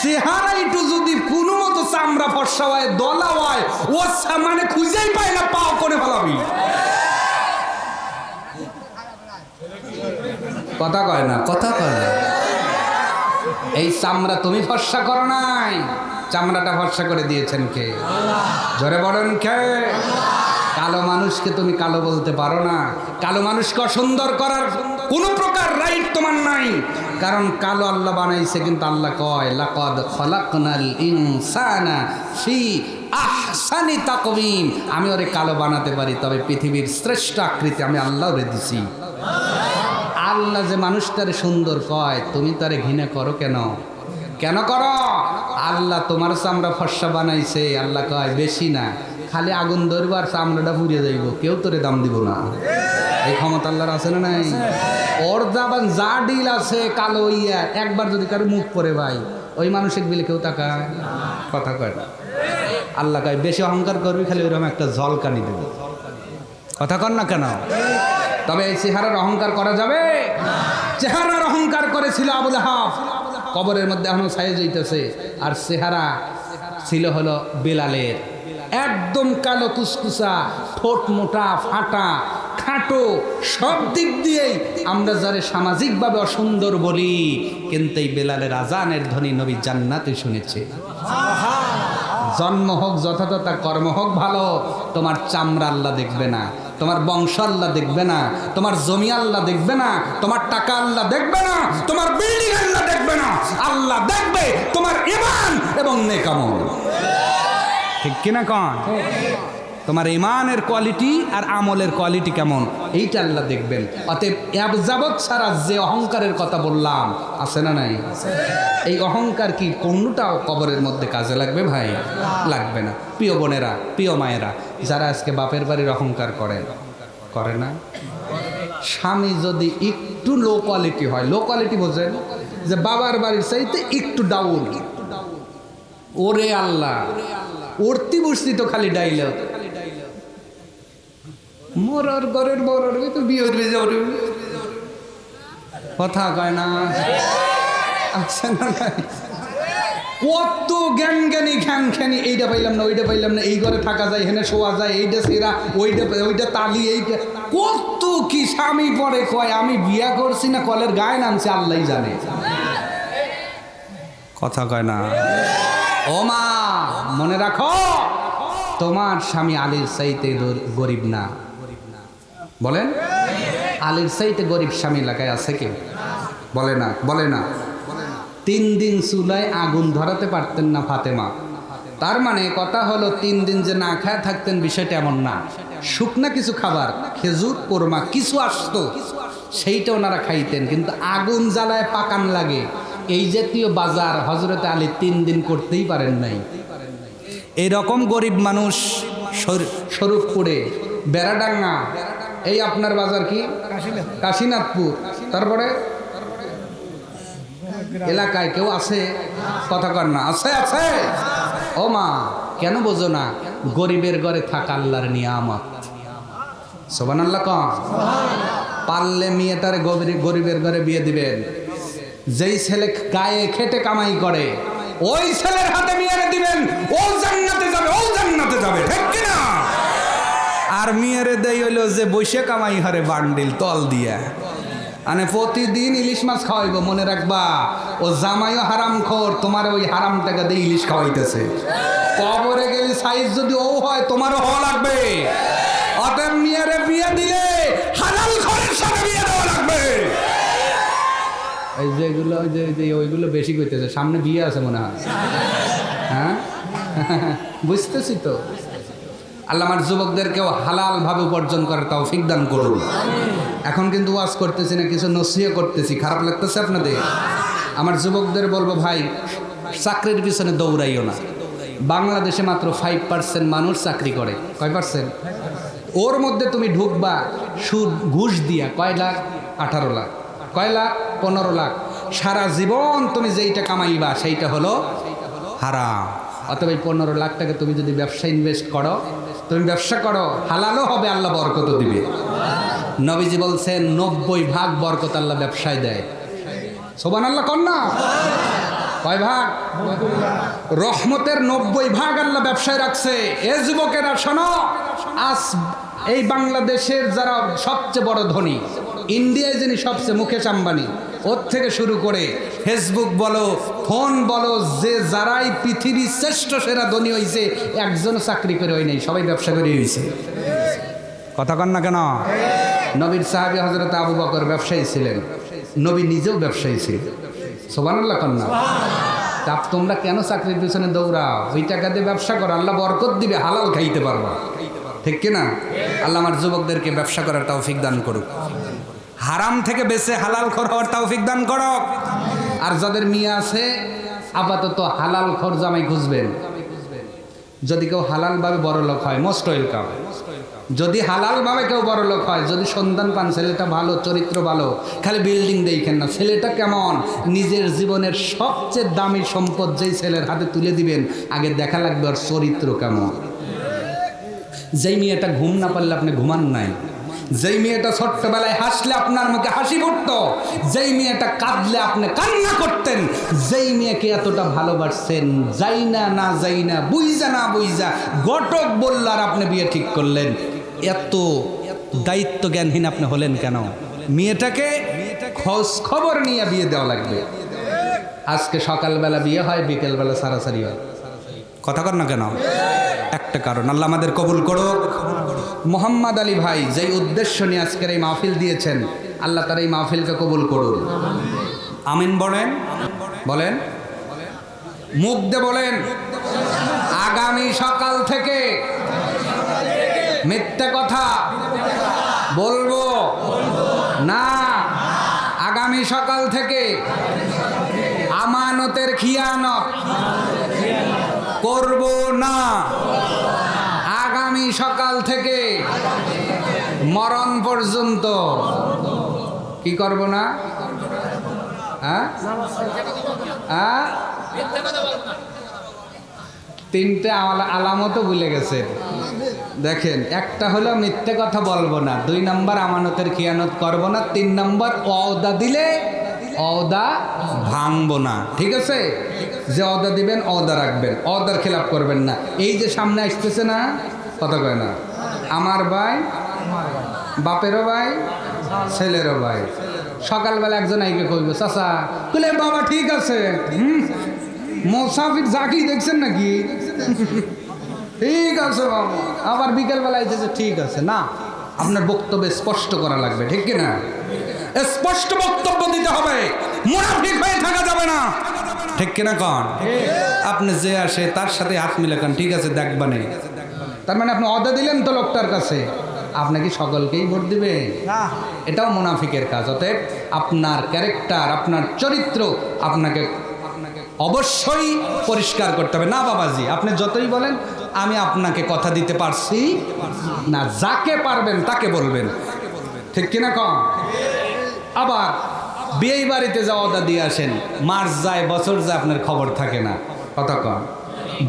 চেহারা একটু যদি কোনো মতো চামড়া ফর্সা হয়, দলা হয়, ও মানে খুঁজেই পায় না, পাও করে ফেলাবি। কথা কয় না, কথা কয় না। এই চামড়া তুমি ফর্সা করো নাই, চামড়াটা ফর্সা করে দিয়েছেন কে? জোরে বলেন কে? কালো মানুষকে তুমি কালো বলতে পারো না। কালো মানুষকে অসুন্দর করার কোনো প্রকার রাইট তোমার নাই, কারণ কালো আল্লাহ বানাইছে। কিন্তু আল্লাহ কয়, লাকাদ খালাকনাল ইনসানা ফি আহসানি তাকওয়িম। আমি ওরে কালো বানাতে পারি, তবে পৃথিবীর শ্রেষ্ঠ আকৃতি আমি আল্লাহ ওরে দিছি। আল্লাহ যে মানুষটারে সুন্দর কয়, তুমি তারে ঘৃণা করো কেন? কেন করো? আল্লাহ তোমার চামড়া ফর্সা বানাইছে। আল্লাহ কয়, বেশি না, খালি আগুন ধরবার চামড়াটা পুড়িয়ে যাইব, কেউ তোরে দাম দিব না। এই ক্ষমতা আল্লাহর আছে না নাই? ওর যা ডিল আছে কালো ইয়া, একবার যদি কারো মুখ পরে ভাই, ওই মানুষের বিলে কেউ তাকায়? কথা কয় না। আল্লাহ কয়, বেশি অহংকার করবি, খালি ওইরকম একটা ঝলকানি দেবে। কথা কর না কেন? তবে এই চেহারার অহংকার করা যাবে? চেহারার অহংকার করেছিল আবু লাহাব, কবরের মধ্যে এখনো ছায়া যাইতেছে। আর চেহারা ছিল হলো বেলালের, একদম কালো কুসকুসা, ঠোঁট মোটা, ফাটা, খাটো, সব দিক দিয়েই আমরা যারে সামাজিকভাবে অসুন্দর বলি, কিন্তু এই বেলালের আজানের ধ্বনি নবী জান্নাতে শুনেছে। জন্ম হোক যথাযথ, কর্ম হোক ভালো, তোমার চামড়া আল্লাহ দেখবে না, তোমার বংশ আল্লাহ দেখবে না, তোমার জমি আল্লাহ দেখবে না, তোমার টাকা আল্লাহ দেখবে না, তোমার বিল্ডিং আল্লাহ দেখবে না। আল্লাহ দেখবে তোমার ঈমান এবং নেক আমল। ঠিক কিনা কন? তোমার ঈমানের কোয়ালিটি আর আমলের কোয়ালিটি কেমন, এইটা আল্লাহ দেখবেন। অতএব যাবৎ ছাড়া যে অহংকারের কথা বললাম, আছে না নাই? এই অহংকার কি কোনটাও কবরের মধ্যে কাজে লাগবে ভাই? লাগবে না। প্রিয় বোনেরা, প্রিয় মায়েরা, যারা আজকে বাপের বাড়ির অহংকার করেন, করে না? স্বামী যদি একটু লো কোয়ালিটি হয়, লো কোয়ালিটি বোঝেন, যে বাবার বাড়ির চাইতে একটু ডাউন, ওরে আল্লাহ, উঠতি বসতি তো খালি ডাইল, মরার ঘরের বড় তো বিয়ে যাবে। কথা কয় না? আচ্ছা না, কত জ্ঞান জ্ঞানী খ্যান খ্যানি, এইটা পাইলাম না, ওইটা পাইলাম না, এই ঘরে থাকা যায়, হেনে শোয়া যায়, এইটা সেরা, ওইটা তালি, এইটা কত কি। স্বামী পরে কয়, আমি বিয়া করছি না কলের গায়ে নামছে, আল্লাহ জানে। কথা কয় না? ও মা, মনে রাখো, তোমার স্বামী আলীর চাইতে গরিব না। বলেন, আলীর চাইতে গরিব স্বামী এলাকায় আছে কেউ? বলে না, বলে না। 3 দিন চুলায় আগুন ধরাতে পারতেন না ফাতেমা, তার মানে কথা হলো 3 দিন যে না খায় থাকতেন বিষয়টা এমন না, শুকনা কিছু খাবার খেজুর কোরমা কিছু আসতো সেইটা ওনারা খাইতেন, কিন্তু আগুন জ্বালায় পাকান লাগে এই জাতীয় বাজার হযরতে আলী 3 দিন করতেই পারেন নাই। এরকম গরিব মানুষ স্বরূপপুরে, বেড়াডাঙ্গা, এই আপনার বাজার কি কাশীনাথপুর, তারপরে এলাকায় কেউ আছে কথা কর না, আছে আছে ও মা, কেন বোঝো না? গরিবের ঘরে থাকা আল্লাহর নিয়ামত। সুবহানাল্লাহ কম। পারলে মেয়েটারে গরিবের ঘরে বিয়ে দিবেন। যেই ছেলে গায়ে খেটে কামাই করে ওই ছেলের হাতে মেয়েরে দিবেন, ও জান্নাতে যাবে, ও জান্নাতে যাবে, ঠিক কি না? আর মেয়েরে দেই হইলো যে বৈশে কামাই হারে বান্ডিল তল দিয়া, মানে প্রতিদিন ইলিশ মাছ খাওয়াইব, মনে রাখবা ও জামাইও হারামখোর, তোমার ওই হারাম টাকা দিয়ে ইলিশ খাওয়াইতেছে। কবরে গেলে সাইজ যদি ও হয় তোমারও হওয়া লাগবে। অতএব মেয়েরে বিয়ে দিলে হালাল ঘরের সাথে বিয়ে দেওয়া লাগবে। এই যেগুলো ওইগুলো বেশি করতেছে, সামনে বিয়ে আছে মনে হয়, হ্যাঁ বুঝতেছি তো। আল্লাহ আমার যুবকদেরকেও হালাল ভাবে উপার্জন করার তৌফিক দান করুন। এখন কিন্তু ওয়াজ করতেছি না, কিছু নসিহত করতেছি, খারাপ লাগতেছে আপনাদের? আমার যুবকদের বলবো, ভাই চাকরির পিছনে দৌড়াইও না। বাংলাদেশে মাত্র 5% মানুষ চাকরি করে। কয় পার্সেন্ট? ওর মধ্যে তুমি ঢুকবা সুদ ঘুষ দিয়া, কয় লাখ? 18 লাখ। কয় লাখ? 15 লাখ। সারা জীবন তুমি যেইটা কামাইবা সেইটা হলো হারাম। অথবা 15 লাখ টাকা তুমি যদি ব্যবসা ইনভেস্ট করো, তুমি ব্যবসা করো, হালালও হবে, আল্লাহ বরকত দিবে। নবীজি বলছেন 90 ভাগ বরকত আল্লাহ ব্যবসায় দেয়। সুবহানাল্লাহ কর না? কয় ভাগ? রহমতের 90 ভাগ আল্লাহ ব্যবসায় রাখছে। এ যুবকেরা শোনো, আজ এই বাংলাদেশের যারা সবচেয়ে বড় ধনী, ইন্ডিয়ায় যিনি সবচেয়ে মুকেশ আম্বানি, ওর থেকে শুরু করে ফেসবুক বলো, ফোন বলো, যে যারাই পৃথিবীর শ্রেষ্ঠ সেরা ধনী হয়েছে একজনও চাকরি করে হয় নাই, সবাই ব্যবসা করে হয়েছে। কথা কন না কেন? নবীর সাহাবী হযরত আবু বকর ব্যবসায়ী ছিলেন, নবী নিজেও ব্যবসায়ী ছিলেন। সুবহানাল্লাহ কন না? তা তোমরা কেন চাকরির পিছনে দৌড়াও? ওই টাকা দিয়ে ব্যবসা করো, আল্লাহ বরকত দিবে, হালাল খাইতে পারবা, ঠিক কিনা? আল্লাহ আমার যুবকদেরকে ব্যবসা করার তৌফিক দান করুক, হারাম থেকে বেঁচে হালাল খোর হওয়ার তৌফিক দান করুক। আর যাদের মেয়ে আছে আপাতত হালাল খোর জামাই খুঁজবেন। যদি কেউ হালালভাবে বড় লোক হয়, মোস্ট ওয়েলকাম। যদি হালালভাবে কেউ বড় লোক হয়, যদি সন্তান পান, ছেলেটা ভালো, চরিত্র ভালো, খালি বিল্ডিং দেখেন না, ছেলেটা কেমন, নিজের জীবনের সবচেয়ে দামি সম্পদ যেই ছেলের হাতে তুলে দিবেন, আগে দেখা লাগবে ওর চরিত্র কেমন। যেই মেয়েটা ঘুম না পারলে আপনি ঘুমান নাই, যেই মেয়েটা ছোট্টবেলায় হাসলে আপনার মুখে হাসি ফুটতো, যেই মেয়েটা কাঁদলে আপনি কান্না করতেন, যেই মেয়েকে এতটা ভালোবাসছেন, যাই না না যাই না, বুঝা না বুঝা ঘটক বলল আর আপনি বিয়ে ঠিক করলেন, এত দায়িত্ব জ্ঞানহীন আপনি হলেন কেন? মেয়েটাকে খোঁজ খবর নিয়ে বিয়ে দেওয়া লাগবে। আজকে সকালবেলা বিয়ে হয়, বিকেলবেলা সারাসারি হয়। কথা কর না কেন? একটা কারণ, আল্লাহ আমাদের কবুল করুক। মোহাম্মদ আলী ভাই যেই উদ্দেশ্য নিয়ে আজকের এই মাহফিল দিয়েছেন, আল্লাহ তার এই মাহফিলকে কবুল করুন। আমিন বলেন, বলেন, মুখ দিয়ে বলেন। আগামী সকাল থেকে মিথ্যা কথা বলবো না। আগামী সকাল থেকে আমানতের খিয়ানত করব না। আগামী সকাল থেকে মরণ পর্যন্ত কি করব না? তিনটে আলামতও ভুলে গেছে। দেখেন, একটা হলো মিথ্যে কথা বলবো না, 2 নম্বর আমানতের খিয়ানত করব না, 3 নম্বর ওয়াদা দিলে ওয়াদা ভাঙবো না। ঠিক আছে? যে ওয়াদা দিবেন ওয়াদা রাখবেন, ওয়াদার খেলাপ করবেন না। এই যে সামনে আসতেছে না, কথা কয় না, আমার ভাই, বাপেরও ভাই, ছেলেরও ভাই। সকালবেলা একজন আইকে কইব, চাচা বলে বাবা ঠিক আছে, মোসাফির জাকি দেখছেন নাকি? ঠিক আছে বাবা। আবার বিকেলবেলা আইতেছে, ঠিক আছে না। আপনার বক্তব্য স্পষ্ট করা লাগবে, ঠিক কিনা? স্পষ্ট বক্তব্য দিতে হবে, মুনাফিক হয়ে থাকা যাবে না। ঠিক কিনা কন? আপনি যে আসে তার সাথে হাত মিলে কন ঠিক আছে দেখবানে, তার মানে আপনি অদা দিলেন তো লোকটার কাছে, আপনি কি সকলকেই ভোট দিবেন? এটাও মুনাফিকের কাজ। অতএব আপনার ক্যারেক্টার, আপনার চরিত্র আপনাকে অবশ্যই পরিষ্কার করতে হবে। না বাবাজি, আপনি যতই বলেন আমি আপনাকে কথা দিতে পারছি না, যাকে পারবেন তাকে বলবেন, ঠিক কিনা কম? আবার বিয়ে বাড়িতে যাওয়া অদা দিয়ে আসেন, মাস যায় বছর যায় আপনার খবর থাকে না, কথা কম।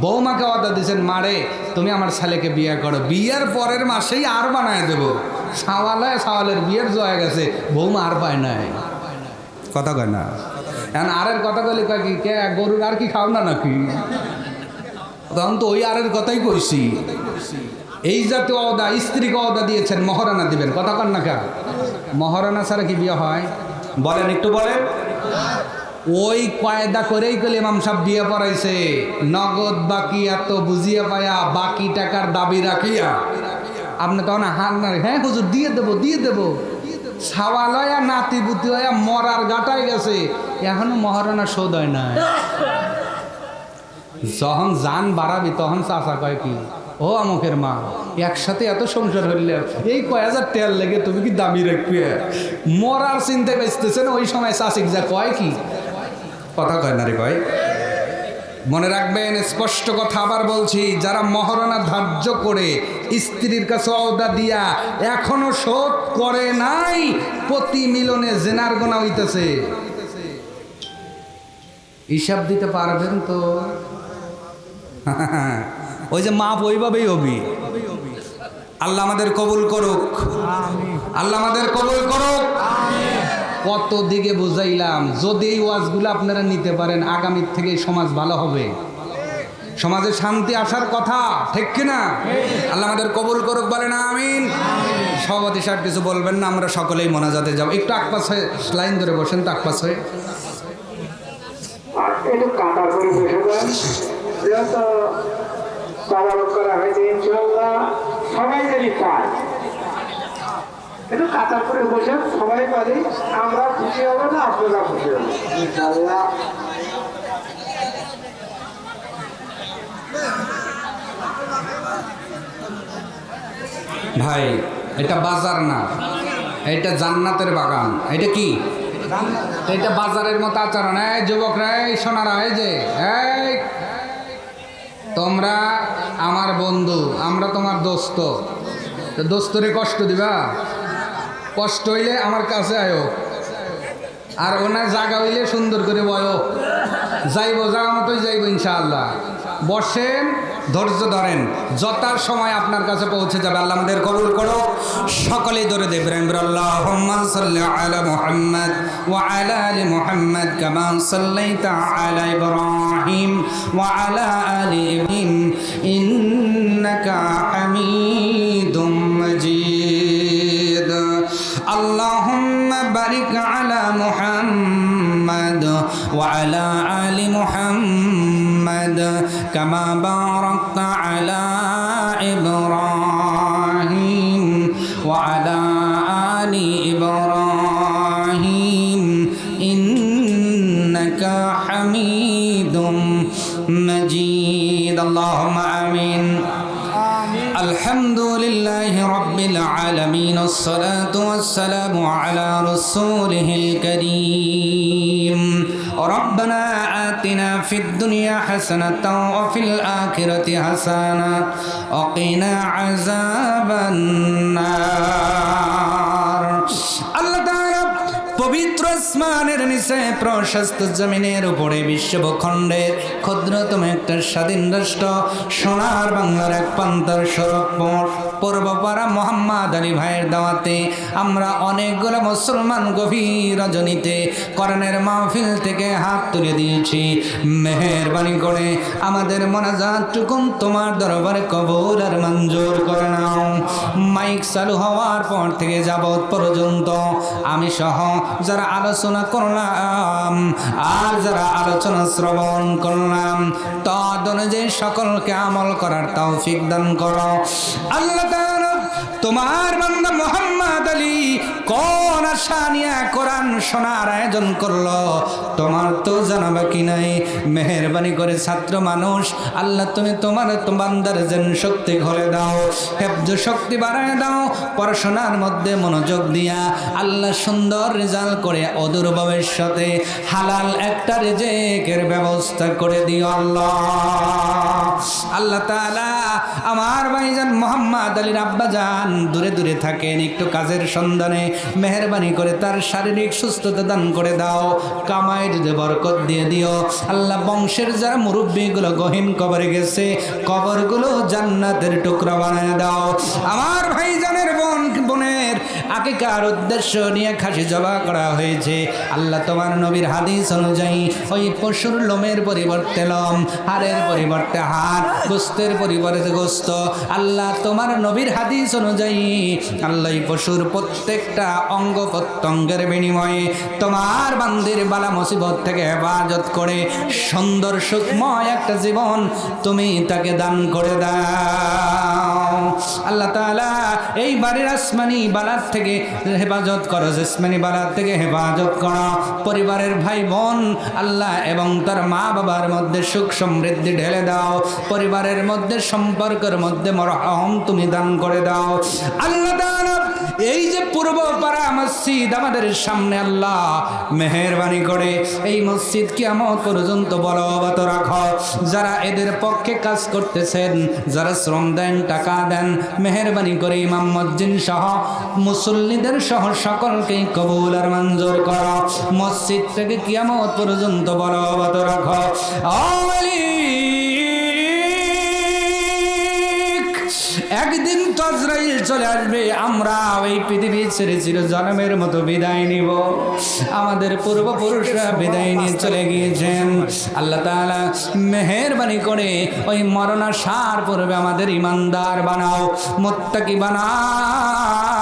বৌমাকে অদা দিয়েছেন, মারে তুমি আমার ছেলেকে বিয়ে করো, বিয়ের পরের মাসেই আর বানায় দেবো, সাওয়ালের বিয়ের জয়া গেছে, বৌমা আর পায় নাই, কথা কয় না। এখন আরের কথা বলি কয় কি, কে গরুর আর কি খাও না নাকি? তখন তো ওই আরের কথাই কইছি। এই জাতীয় অদা, স্ত্রীকে অদা দিয়েছেন, মহারানা দিবেন, কথা কন না কে? মহারানা ছাড়া কি বিয়ে হয়? বলেন, একটু বলেন। ওই কায়দা করেই কলে ইমাম সাহেব বিয়ে পড়াইছে, নগদ বাকি এত বুঝিয়া পায়া বাকি টাকার দাবি রাখিয়া। আপনি তখন হান না, হ্যাঁ হুজুর দিয়ে দেবো দিয়ে দেবো, ছাওয়াল হইয়া নাতি বুতি হইয়া মরার গাটাই গেছে, এখনো মহারানা শোধ হয় না। যখন জান বাড়াবি তখন চাচা কয় কি, ও আমুকের মা একসাথে এত সংসার হইলে এই কয় হাজার তেল লেগে তুমি কি দাবি রাখবে? মরার চিন্তায় বেঁচতেছে না, ওই সময় চাষিক যা কয় কি, কথা কয় না রে কয়। মনে রাখবেন, স্পষ্ট কথা আবার বলছি, যারা মহারণা ধার্য করে স্ত্রীর কাছে অদা দিয়া এখনো শোধ করে নাই, প্রতি মিলনে জেনার গোনা হইতেছে, হিসাব দিতে পারবেন তো? ওই যে মাপ ওইভাবেই হবি। আল্লাহ আমাদের কবুল করুক, আল্লাহ আমাদের কবুল করুক। কত দিকে বুঝাইলাম, যদি এই ওয়াজগুলো আপনারা নিতে পারেন, আগামীর থেকে সমাজ ভালো হবে, সমাজে শান্তি আসার কথা, ঠিক কিনা? আল্লাহ আমাদের কবুল করুক, বলেন আমিন। সভাপতি সাহেব কিছু বলবেন না, আমরা সকলেই মোনাজাতে যাব। একটু আকপাস হয়ে লাইন ধরে বসেন তো, আকপাস হয়ে একটু কাটা করে বসে দেন, যেহেতু তবারক করা হয়েছে, ইনশাল্লাহ সবাই যদি পায়, একটু কাটা করে বসেন, সবাই পারি, আমরা খুশি হবো না, আপনারা খুশি হবো ইনশাল্লাহ। ভাই এটা বাজার না, এটা জান্নাতের বাগান। এটা কি? এটা বাজারের মতো আচরণ। এই যুবকরা, এই সোনারা, এই যে এই তোমরা আমার বন্ধু, আমরা তোমার দোস্ত, দোস্তরে কষ্ট দিবা, কষ্ট হইলে আমার কাছে আয়ো, আর ওনার জায়গা হইলে সুন্দর করে বয়ো, যাইব যাওয়ার মতোই যাইব ইনশাআল্লাহ। বসেন, ধৈর্য ধরেন, যতার সময় আপনার কাছে পৌঁছে যাবে। আল্লাহ আমাদের কবুল করো, সকলেই ধরে দেব। আল্লাহুম্মা সাল্লি আলা মুহাম্মাদ ওয়া আলা আলি মুহাম্মাদ কামা সাল্লাইতা আলা ইব্রাহিম ওয়া আলা আলি ইব্রাহিম ইন্নাকা হামিদুম মাজিদ। আল্লাহুম্মা বারিক আলা মুহাম্মাদ ওয়া আলা আলি মুহাম্মাদ কামা বারাকতা আলা ইব্রাহিম ওয়া আলা আলি ইব্রাহিম ইন্নাকা হামিদুম মাজিদ। আল্লাহুম্মা আমিন। الحمد لله رب العالمين، الصلاة والسلام على رسوله الكريم. ربنا آتنا في الدنيا حسنة وفي الآخرة حسنة وقنا عذاب النار. الله تعالى পবিত্র আসমানের নিচে প্রশস্ত জমিনের উপরে বিশ্বভূখণ্ডের ক্ষুদ্রতম একটা স্বাধীন রাষ্ট্র সোনার বাংলার এক প্রান্তর সড়কপুর পূর্বপাড়া মোহাম্মদ আলী ভাইয়ের দাওয়াতে আমরা অনেকগুলো মুসলমান গভীর রজনীতে কোরআনের মাহফিল থেকে হাত তুলে দিয়েছি। মেহেরবানি করে আমাদের মোনাজাতটুকুন তোমার দরবারে কবুল আর মঞ্জুর করে নাও। মাইক চালু হওয়ার পর থেকে যাবত পর্যন্ত আমি সহ যারা আলোচনা করলাম আর যারা আলোচনা শ্রবণ করলাম তদ অনুযায়ী সকলকে আমল করার তৌফিক দান করো। আল্লাহ তাআলা তোমার বান্দা মুহাম্মদ আলী কোন আশা নিয়ে কোরআন শোনার আয়োজন করলো, তোমার তো জানা বাকি নাই। মেহেরবানি করে ছাত্র মানুষ, আল্লাহ তুমি তোমার বান্দার যেন শক্তি খুলে দাও, হেফজ শক্তি বাড়ায় দাও, পড়াশোনার মধ্যে মনোযোগ দিয়া আল্লাহ সুন্দর রেজাল্ট করে অদূর ভবিষ্যতে হালাল একটা রিজিকের ব্যবস্থা করে দিও আল্লাহ। আল্লাহ তাআলা আমার ভাইজান মোহাম্মদ আলীর আব্বাজান দূরে দূরে থাকেন, একটু কাজের সন্ধানে, মেহেরবানি করে তার শারীরিক সুস্থতা দান করে দাও, কামাইয়ের যে বরকত দিয়ে দিও আল্লাহ। বংশের যারা মুরব্বীগুলো গহীন কবরে গেছে, কবরগুলো জান্নাতের টুকরা বানায় দাও। আমার ভাইজানের বোনের আকিকার উদ্দেশ্য নিয়ে খাসি জবা করা হয়েছে, আল্লাহ তোমার নবীর হাদিস অনুযায়ী ওই পশুর লোমের পরিবর্তে লোম, হাড়ের পরিবর্তে হাড়, গোস্তের পরিবর্তে গোস্ত, আল্লাহ তোমার নবীর হাদিস অনুযায়ী আল্লাহ এই পশুর প্রত্যেকটা অঙ্গ প্রত্যঙ্গের বিনিময়ে তোমার বান্দির বালা মুসিবত থেকে হেফাজত করে সুন্দর সুখময় একটা জীবন তুমি তাকে দান করে দাও। আল্লাহ তাআলা এই বাড়ির আসমানি বালার থেকে হেফাজত করো, জিসমানি বালার থেকে হেফাজত করো, পরিবারের ভাই বোন আল্লাহ এবং তার মা বাবার মধ্যে সুখ সমৃদ্ধি ঢেলে দাও, পরিবারের মধ্যে সম্পর্কের মধ্যে মরহম তুমি দান করে দাও। আল্লাহ তাআলা এই যে পূর্ব পাড়া মসজিদ আমাদের সামনে, আল্লাহ মেহেরবানি করে এই মসজিদ কিয়ামত পর্যন্ত বলবৎ রাখো। যারা এদের পক্ষে কাজ করতেছেন, যারা শ্রম দেন, টাকা দেন, মেহেরবানি করে ইমাম মুয়াজ্জিন সহ মুসল্লিদের সহ সকলকেই কবুল আর মঞ্জুর করো। মসজিদটাকে কিয়ামত পর্যন্ত বলবৎ রাখো। একদিন তো আজরাইল চলে আসবে, আমরা এই পৃথিবী ছেড়ে চিরজন্মের মতো বিদায় নিব। আমাদের পূর্বপুরুষরা বিদায় নিয়ে চলে গিয়েছেন। আল্লাহ তাআলা মেহেরবানি করে ওই মরণাসার পূর্বে আমাদের ইমানদার বানাও, মুত্তাকি বানাও।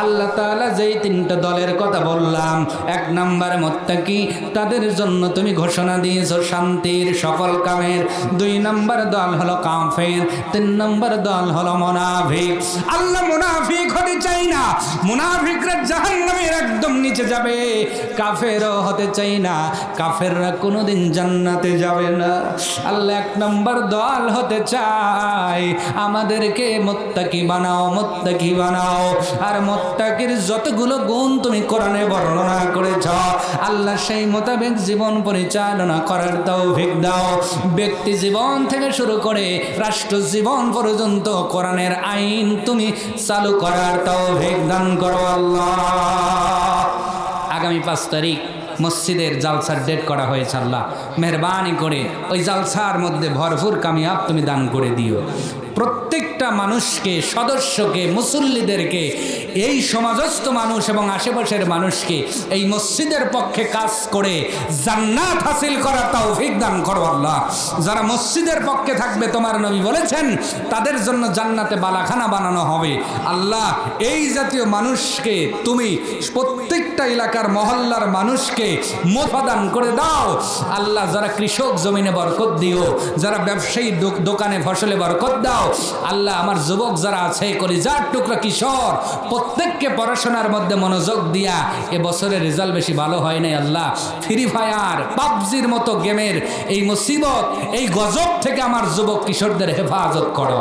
আল্লাহ তাআলা যেই তিনটা দলের কথা বললাম, 1 নাম্বার মুত্তাকি, তাদের জন্য তুমি ঘোষণা দিয়েছো শান্তির সফল কামের। 2 নাম্বার দল হলো কাফের, 3 নাম্বার দল হলো মুনাফিক। আল্লাহ মুনাফিক হতে চাই না, মুনাফিকরা জাহান্নামের একদম নিচে যাবে। কাফেরও হতে চাই না, কাফেররা কোনোদিন জান্নাতে যাবে না। আল্লাহ 1 নাম্বার দল হতে চাই, আমাদেরকে মুত্তাকি বানাও, মুত্তাকি বানাও। আর মুত্তাকির যতগুলো গুণ তুমি কোরআনে বর্ণনা করেছ আল্লাহ, সেই মোতাবেক জীবন পরিচালনা করার তৌফিক দাও। ব্যক্তি জীবন থেকে শুরু করে রাষ্ট্র জীবন পর্যন্ত কোরআনের আইন তুমি চালু করার তৌফিক দান করো আল্লাহ। আগামী 5 তারিখ মসজিদের জালসার ডেট করা হয়েছে। আল্লাহ মেহরবানি করে ওই জালসার মধ্যে ভরপুর কামিয়াব তুমি দান করে দিও। প্রত্যেকটা মানুষকে, সদস্যকে, মুসল্লিদেরকে, এই সমাজস্থ মানুষ এবং আশেপাশের মানুষকে এই মসজিদের পক্ষে কাজ করে জান্নাত হাসিল করার তৌফিক দান করো আল্লাহ। যারা মসজিদের পক্ষে থাকবে, তোমার নবী বলেছেন তাদের জন্য জান্নাতে বালাখানা বানানো হবে। আল্লাহ এই জাতীয় মানুষকে তুমি প্রত্যেকটা এলাকার মহল্লার মানুষকে মোফাদান করে দাও আল্লাহ। যারা কৃষক জমিনে বরকত দিও, যারা ব্যবসায়ী দোকানে ফসলে বরকত দাও আল্লাহ। আমার যুবক যারা আছে, কলিজার টুকরা কিশোর, প্রত্যেককে পড়াশোনার মধ্যে মনোযোগ দিয়া, এবছরের রেজাল্ট বেশি ভালো হয় নাই আল্লাহ। ফ্রি ফায়ার, পাবজির মতো গেমের এই মুসিবত, এই গজব থেকে আমার যুবক কিশোরদের হেফাজত করো।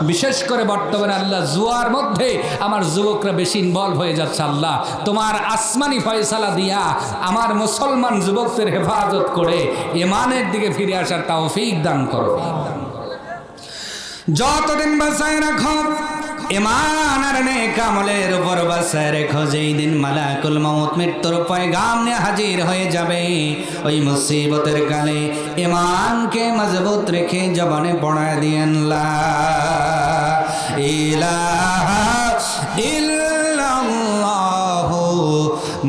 বিশেষ করে বর্তমানে আল্লাহ জুয়ার মধ্যে আমার যুবকরা বেশি ইনভলভ হয়ে যাচ্ছে আল্লাহ। তোমার আসমানি ফয়সালা দিয়া আমার মুসলমান যুবকদের হেফাজত করে ঈমানের দিকে ফিরে আসার তৌফিক দান করো। যতদিন বাঁচায় রাখো ঈমান আর নেক আমলের উপর বাঁচায় রেখো, যেই দিন মালাকুল মউত মৃত্যুর পয়গাম নিয়ে হাজির হয়ে যাবে, ওই মুসিবতের কালে ঈমানকে মজবুত রেখে জবানে পড়ায় দিয়েন লা ইলাহা ইল্লাল্লাহু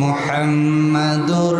মুহাম্মাদুর